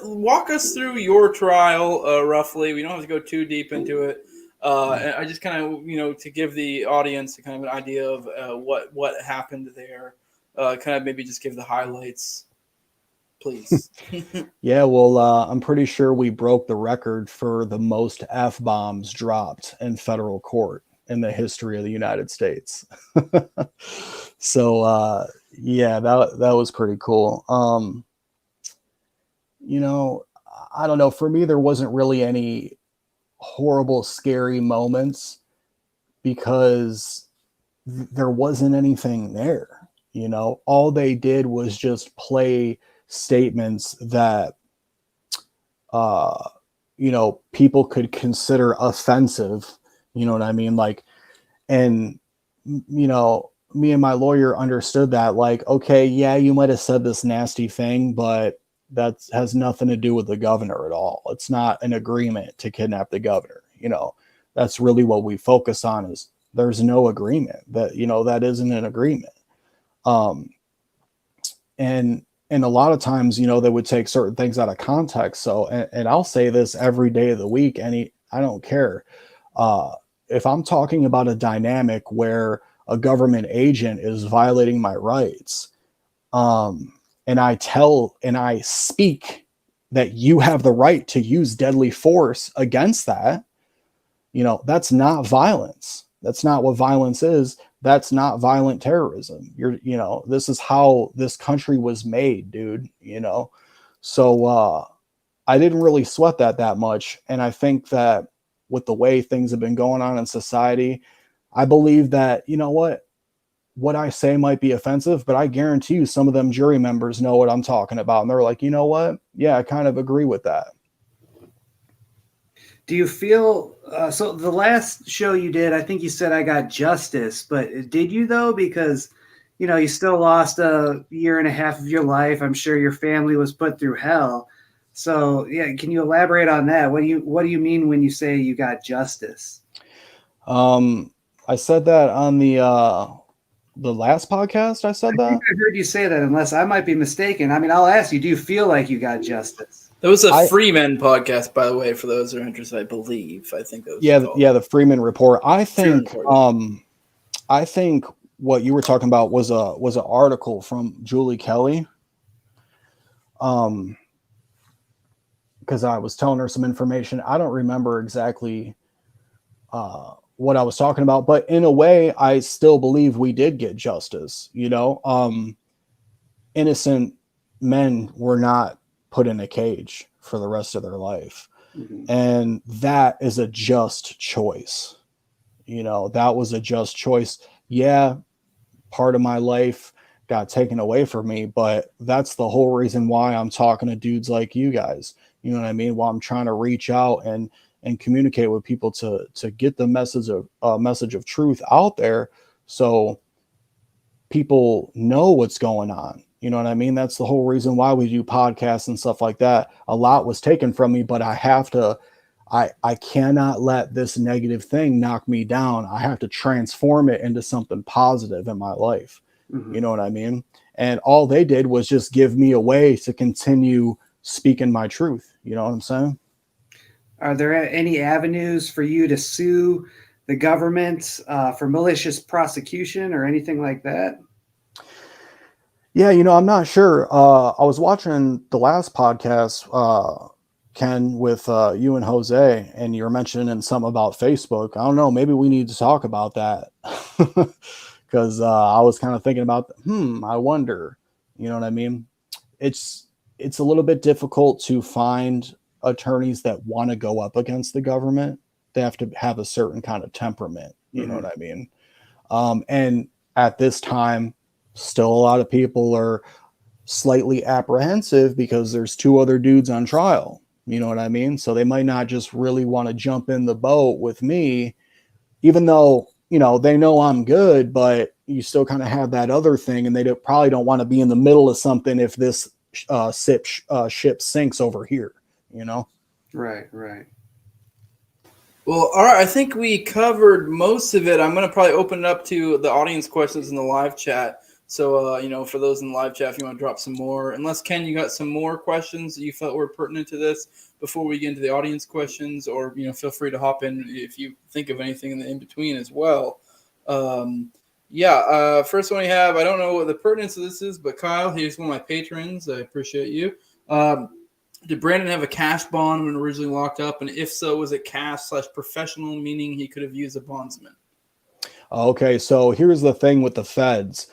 walk us through your trial roughly. We don't have to go too deep into it. And I just kind of, to give the audience kind of an idea of what happened there. Kind of maybe just give the highlights, please. Yeah, well, I'm pretty sure we broke the record for the most F-bombs dropped in federal court in the history of the United States. So, yeah, that was pretty cool. I don't know. For me, there wasn't really any horrible, scary moments because there wasn't anything there. All they did was just play statements that people could consider offensive, you know what I mean? Like, and me and my lawyer understood that, like, okay, yeah, you might have said this nasty thing, but that has nothing to do with the governor at all. It's not an agreement to kidnap the governor. That's really what we focus on, is there's no agreement. That that isn't an agreement. And a lot of times, they would take certain things out of context. So, and I'll say this every day of the week, I don't care. If I'm talking about a dynamic where a government agent is violating my rights, and I speak that you have the right to use deadly force against that, that's not violence. That's not what violence is. That's not violent terrorism. This is how this country was made, dude, So, I didn't really sweat that much. And I think that with the way things have been going on in society, I believe that, what I say might be offensive, but I guarantee you some of them jury members know what I'm talking about. And they're like, you know what? Yeah, I kind of agree with that. Do you feel so the last show you did, I think you said I got justice, but did you though? Because, you still lost a year and a half of your life. I'm sure your family was put through hell. So yeah, can you elaborate on that? What do you mean when you say you got justice? I said that on the last podcast. I said that. I think I heard you say that, unless I might be mistaken. I mean, I'll ask you, do you feel like you got justice? That was a Freeman podcast, by the way, for those who are interested, I believe. I think that was yeah, the Freeman report. I think what you were talking about was an article from Julie Kelly. Because because I was telling her some information. I don't remember exactly what I was talking about, but in a way, I still believe we did get justice. Innocent men were not put in a cage for the rest of their life. Mhm. And that is a just choice. That was a just choice. Yeah, part of my life got taken away from me, but that's the whole reason why I'm talking to dudes like you guys. You know what I mean? While I'm trying to reach out and communicate with people to get the message of truth out there, so people know what's going on. You know what I mean? That's the whole reason why we do podcasts and stuff like that. A lot was taken from me, but I cannot let this negative thing knock me down. I have to transform it into something positive in my life. Mhm. You know what I mean? And all they did was just give me a way to continue speaking my truth. You know what I'm saying? Are there any avenues for you to sue the government for malicious prosecution or anything like that? Yeah, I'm not sure. I was watching the last podcast, Ken, with you and Jose, and you were mentioning something about Facebook. I don't know. Maybe we need to talk about that because I was kind of thinking about, I wonder. You know what I mean? It's a little bit difficult to find attorneys that want to go up against the government. They have to have a certain kind of temperament. You know what I mean? And at this time, still a lot of people are slightly apprehensive because there's two other dudes on trial. You know what I mean? So they might not just really want to jump in the boat with me, even though, they know I'm good, but you still kind of have that other thing, and they probably don't want to be in the middle of something if this ship sinks over here, Right, right. Well, all right. I think we covered most of it. I'm going to probably open it up to the audience questions in the live chat. So, for those in the live chat, if you want to drop some more, unless Ken, you got some more questions that you felt were pertinent to this before we get into the audience questions, or, feel free to hop in if you think of anything in between as well. First one we have, I don't know what the pertinence of this is, but Kyle, he's one of my patrons. I appreciate you. Did Brandon have a cash bond when originally locked up? And if so, was it cash/professional, meaning he could have used a bondsman? Okay, so here's the thing with the feds.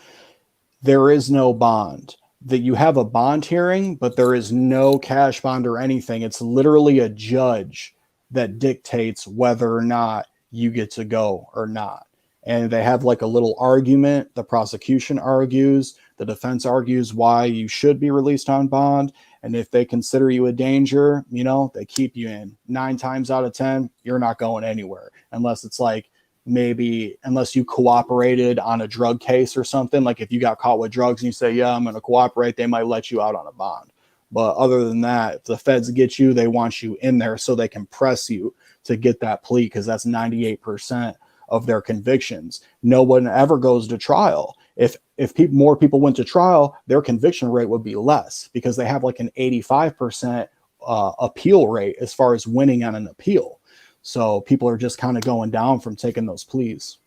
There is no bond. That you have a bond hearing, but there is no cash bond or anything. It's literally a judge that dictates whether or not you get to go or not. And they have like a little argument. The prosecution argues, the defense argues why you should be released on bond. And if they consider you a danger, they keep you in. 9 times out of 10, you're not going anywhere unless it's like, maybe unless you cooperated on a drug case or something. Like if you got caught with drugs and you say, yeah, I'm going to cooperate, they might let you out on a bond. But other than that, if the feds get you, they want you in there so they can press you to get that plea, because that's 98% of their convictions. No one ever goes to trial. If more people went to trial, their conviction rate would be less, because they have like an 85% appeal rate as far as winning on an appeal. So people are just kind of going down from taking those pleas.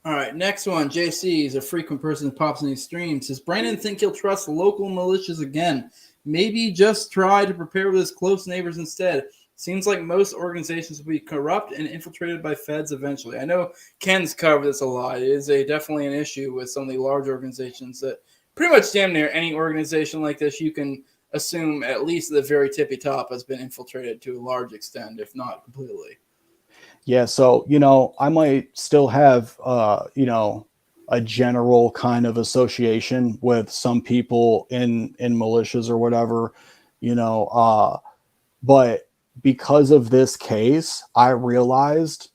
All right, next one. JC is a frequent person that pops in these streams. Does Brandon think he'll trust local militias again? Maybe just try to prepare with his close neighbors instead. Seems like most organizations will be corrupt and infiltrated by feds eventually. I know Ken's covered this a lot. It is definitely an issue with some of the large organizations that pretty much damn near any organization like this, you can assume at least the very tippy top has been infiltrated to a large extent, if not completely. Yeah, so I might still have a general kind of association with some people in militias or whatever, but because of this case, I realized,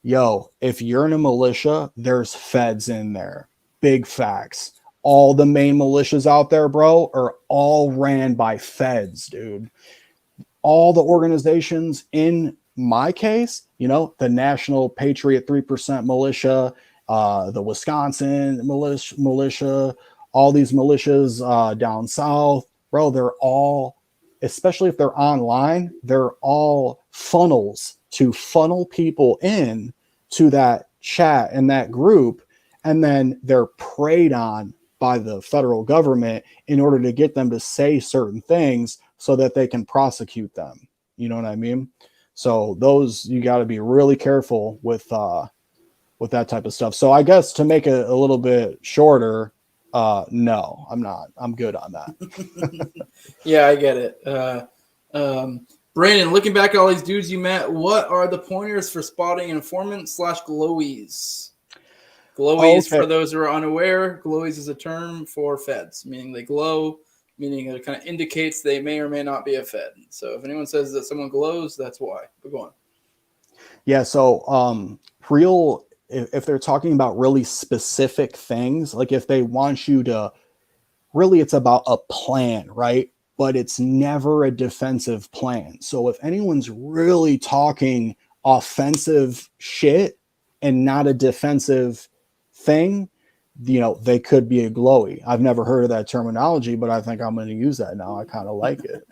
if you're in a militia, there's feds in there. Big facts. All the main militias out there, bro, are all ran by feds, dude. All the organizations in my case, the National Patriot 3% Militia, the Wisconsin militia, all these militias down south, bro, they're all, especially if they're online, they're all funnels to funnel people in to that chat and that group. And then they're preyed on by the federal government in order to get them to say certain things so that they can prosecute them. You know what I mean? So those, you got to be really careful with that type of stuff. So I guess to make it a little bit shorter, no, I'm not. I'm good on that. Yeah, I get it. Brandon, looking back at all these dudes you met, what are the pointers for spotting informants / glowies? Glowies, Okay. for those who are unaware, glowies is a term for feds, meaning they glow, meaning it kind of indicates they may or may not be a fed. So if anyone says that someone glows, that's why. But go on. Yeah. So if they're talking about really specific things, like if they want you to really, it's about a plan, right? But it's never a defensive plan. So if anyone's really talking offensive shit and not a defensive thing, they could be a glowy. I've never heard of that terminology, but I think I'm going to use that now. I kind of like it.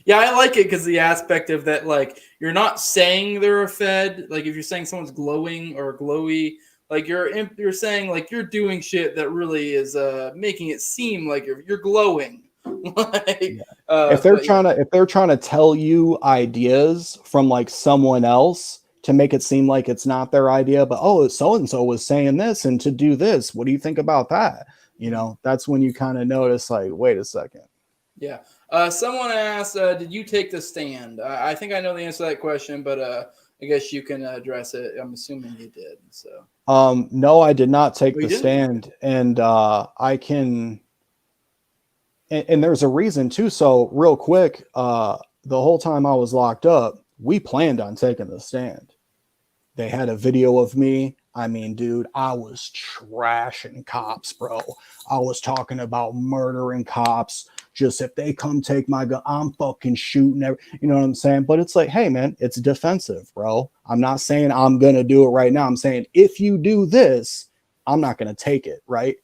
Yeah, I like it because the aspect of that, like, you're not saying they're a fed. Like, if you're saying someone's glowing or glowy, like you're saying like you're doing shit that really is making it seem like you're glowing. Like, if they're trying to tell you ideas from like someone else to make it seem like it's not their idea, but so and so was saying this and to do this, what do you think about that? That's when you kind of notice, like, wait a second. Yeah. Someone asked, did you take the stand? I think I know the answer to that question, but I guess you can address it. I'm assuming you did. So. No, I did not take the stand, and I can. And there's a reason too. So real quick, the whole time I was locked up, we planned on taking the stand. They had a video of me. I mean, dude, I was trashing cops, bro. I was talking about murdering cops. Just if they come take my gun, I'm fucking shooting. You know what I'm saying? But it's like, hey, man, it's defensive, bro. I'm not saying I'm going to do it right now. I'm saying if you do this, I'm not going to take it, right?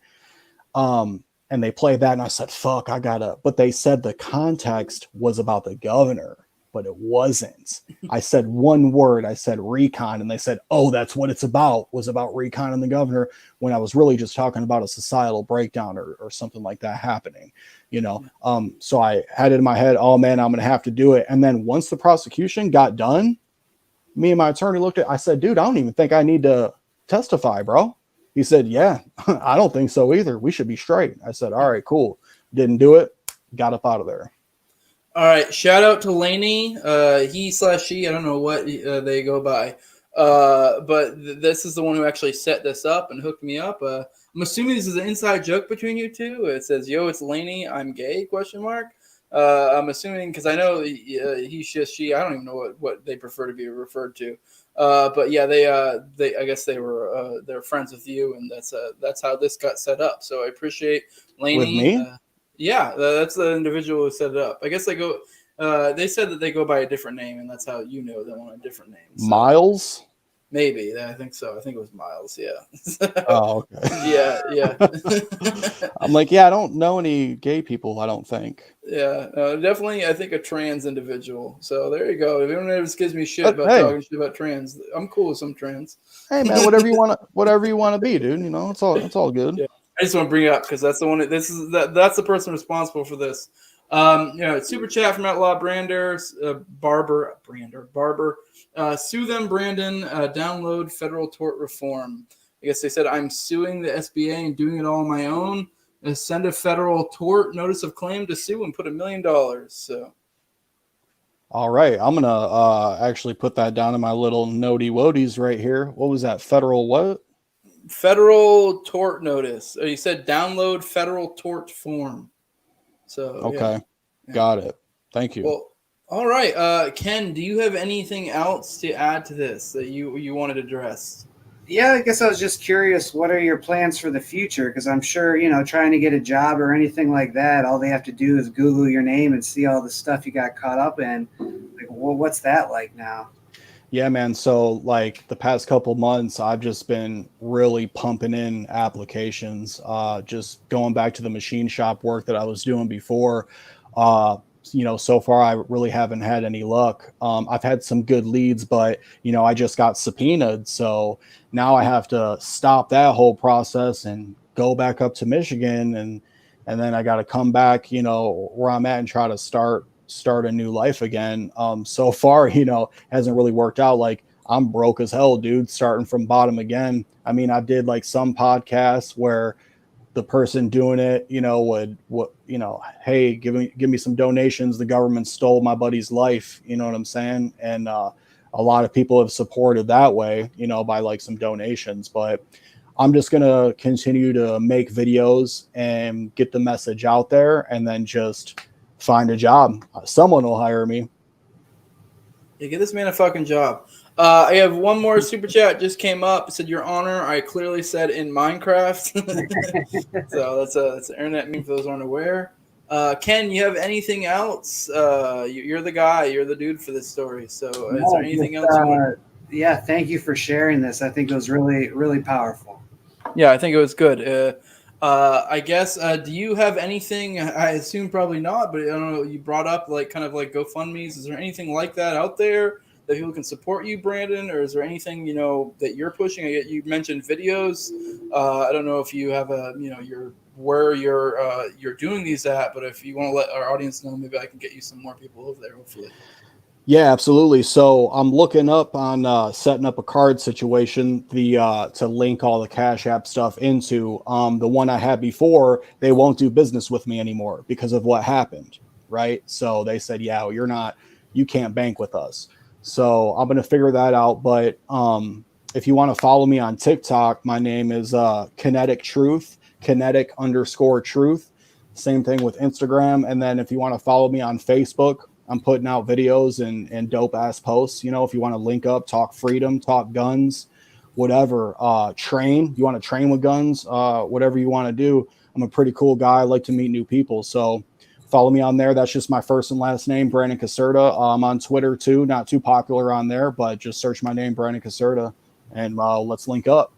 And they played that, and I said, fuck, but they said the context was about the governor, but it wasn't. I said one word, I said recon, and they said, oh, that's what it's about, was about recon and the governor, when I was really just talking about a societal breakdown or something like that happening, So I had it in my head, oh man, I'm going to have to do it. And then once the prosecution got done, me and my attorney looked at, I said, dude, I don't even think I need to testify, bro. He said, yeah, I don't think so either. We should be straight. I said, all right, cool. Didn't do it. Got up out of there. All right. Shout out to Laney. He/she, I don't know what they go by. But this is the one who actually set this up and hooked me up. I'm assuming this is an inside joke between you two. It says, yo, it's Laney. I'm gay, ? I'm assuming, because I know she, I don't even know what they prefer to be referred to. But yeah, they I guess they're friends with you, and that's how this got set up. So I appreciate Laney. With me? Yeah, that's the individual who set it up. I guess they go. They said that they go by a different name, and that's how you know them on a different name. So. Miles? Maybe. I think so. I think it was Miles. Yeah. Oh, okay. Yeah. I'm like, yeah, I don't know any gay people, I don't think. Yeah, definitely. I think a trans individual. So there you go. If anyone ever gives me shit about talking shit about trans, I'm cool with some trans. Hey man, whatever you want to be, dude. It's all good. Yeah. I just want to bring it up because that's the one. That's the person responsible for this. Super chat from Outlaw Barber. Sue them, Brandon. Download federal tort reform. I guess they said I'm suing the SBA and doing it all on my own. Send a federal tort notice of claim to sue and put $1 million. So, all right, I'm gonna actually put that down in my little notey woties right here. What was that? Federal what? Federal tort notice. You said download federal tort form. So okay, yeah. Got it. Thank you. Well, all right, Ken, do you have anything else to add to this that you wanted to address? Yeah, I guess I was just curious, what are your plans for the future? Because I'm sure, trying to get a job or anything like that, all they have to do is Google your name and see all the stuff you got caught up in. Like, well, what's that like now? Yeah, man. So like the past couple months, I've just been really pumping in applications, just going back to the machine shop work that I was doing before. So far I really haven't had any luck. I've had some good leads, but I just got subpoenaed. So now I have to stop that whole process and go back up to Michigan and then I got to come back, you know, where I'm at and try to start a new life again. So far, you know, hasn't really worked out. Like, I'm broke as hell, dude, starting from bottom again. I mean, I did like some podcasts where the person doing it, you know, would, you know, hey, give me some donations. The government stole my buddy's life. You know what I'm saying? And a lot of people have supported that way, you know, by like some donations. But I'm just going to continue to make videos and get the message out there, and then just find a job. Someone will hire me. Yeah, get this man a fucking job. I have one more super chat just came up. It said, "Your Honor, I clearly said in Minecraft." So that's an internet meme for those who aren't aware. Ken, you have anything else? You're the guy. You're the dude for this story. So is there anything else you want? Yeah, thank you for sharing this. I think it was really, really powerful. Yeah, I think it was good. I guess, do you have anything? I assume probably not, but I don't know. You brought up like kind of like GoFundMe's. Is there anything like that out there that people can support you, Brandon? Or is there anything, you know, that you're pushing? You mentioned videos. I don't know if you have where you're doing these at, but if you want to let our audience know, maybe I can get you some more people over there, hopefully. Yeah, absolutely. So I'm looking up on setting up a card situation, to link all the Cash App stuff into. The one I had before, they won't do business with me anymore because of what happened, right? So they said, yeah, you can't bank with us. So I'm going to figure that out. But if you want to follow me on TikTok, my name is Kinetic Truth, Kinetic_Truth. Same thing with Instagram. And then if you want to follow me on Facebook, I'm putting out videos and dope ass posts. You know, if you want to link up, talk freedom, talk guns, whatever, train, you want to train with guns, whatever you want to do. I'm a pretty cool guy. I like to meet new people. So follow me on there. That's just my first and last name, Brandon Caserta. I'm on Twitter too, not too popular on there, but just search my name, Brandon Caserta, and let's link up.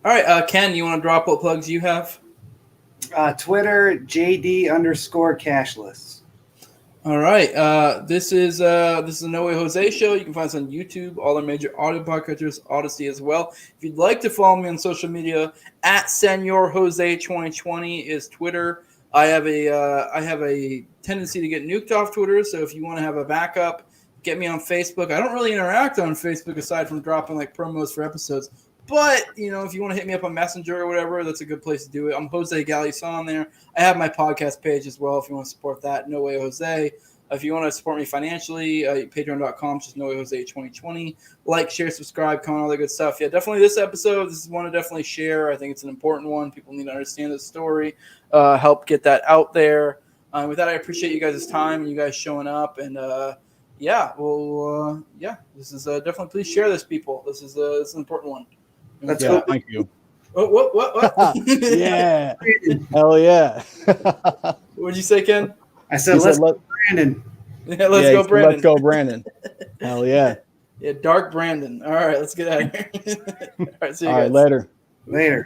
All right. Ken, you want to drop what plugs you have? Twitter, JD_cashless. All right. This is the No Way Jose show. You can find us on YouTube, all our major audio podcatchers, Odyssey as well. If you'd like to follow me on social media, at Senor Jose 2020 is Twitter. I have a tendency to get nuked off Twitter, so if you want to have a backup, get me on Facebook. I don't really interact on Facebook aside from dropping like promos for episodes. But, you know, if you want to hit me up on Messenger or whatever, that's a good place to do it. I'm Jose Galison on there. I have my podcast page as well if you want to support that. No Way Jose. If you want to support me financially, patreon.com, just No Way Jose 2020. Like, share, subscribe, comment, all that good stuff. Yeah, definitely this episode. This is one to definitely share. I think it's an important one. People need to understand this story. Help get that out there. With that, I appreciate you guys' time and you guys showing up. And, this is definitely, please share this, people. This is an important one. Let's go. Thank you. What? Yeah. Hell yeah. What did you say, Ken? I said, let's go, Brandon. Yeah, let's go, Brandon. Let's go, Brandon. Hell yeah. Yeah, Dark Brandon. All right, let's get out of here. All right, see you guys. All right, later. Later.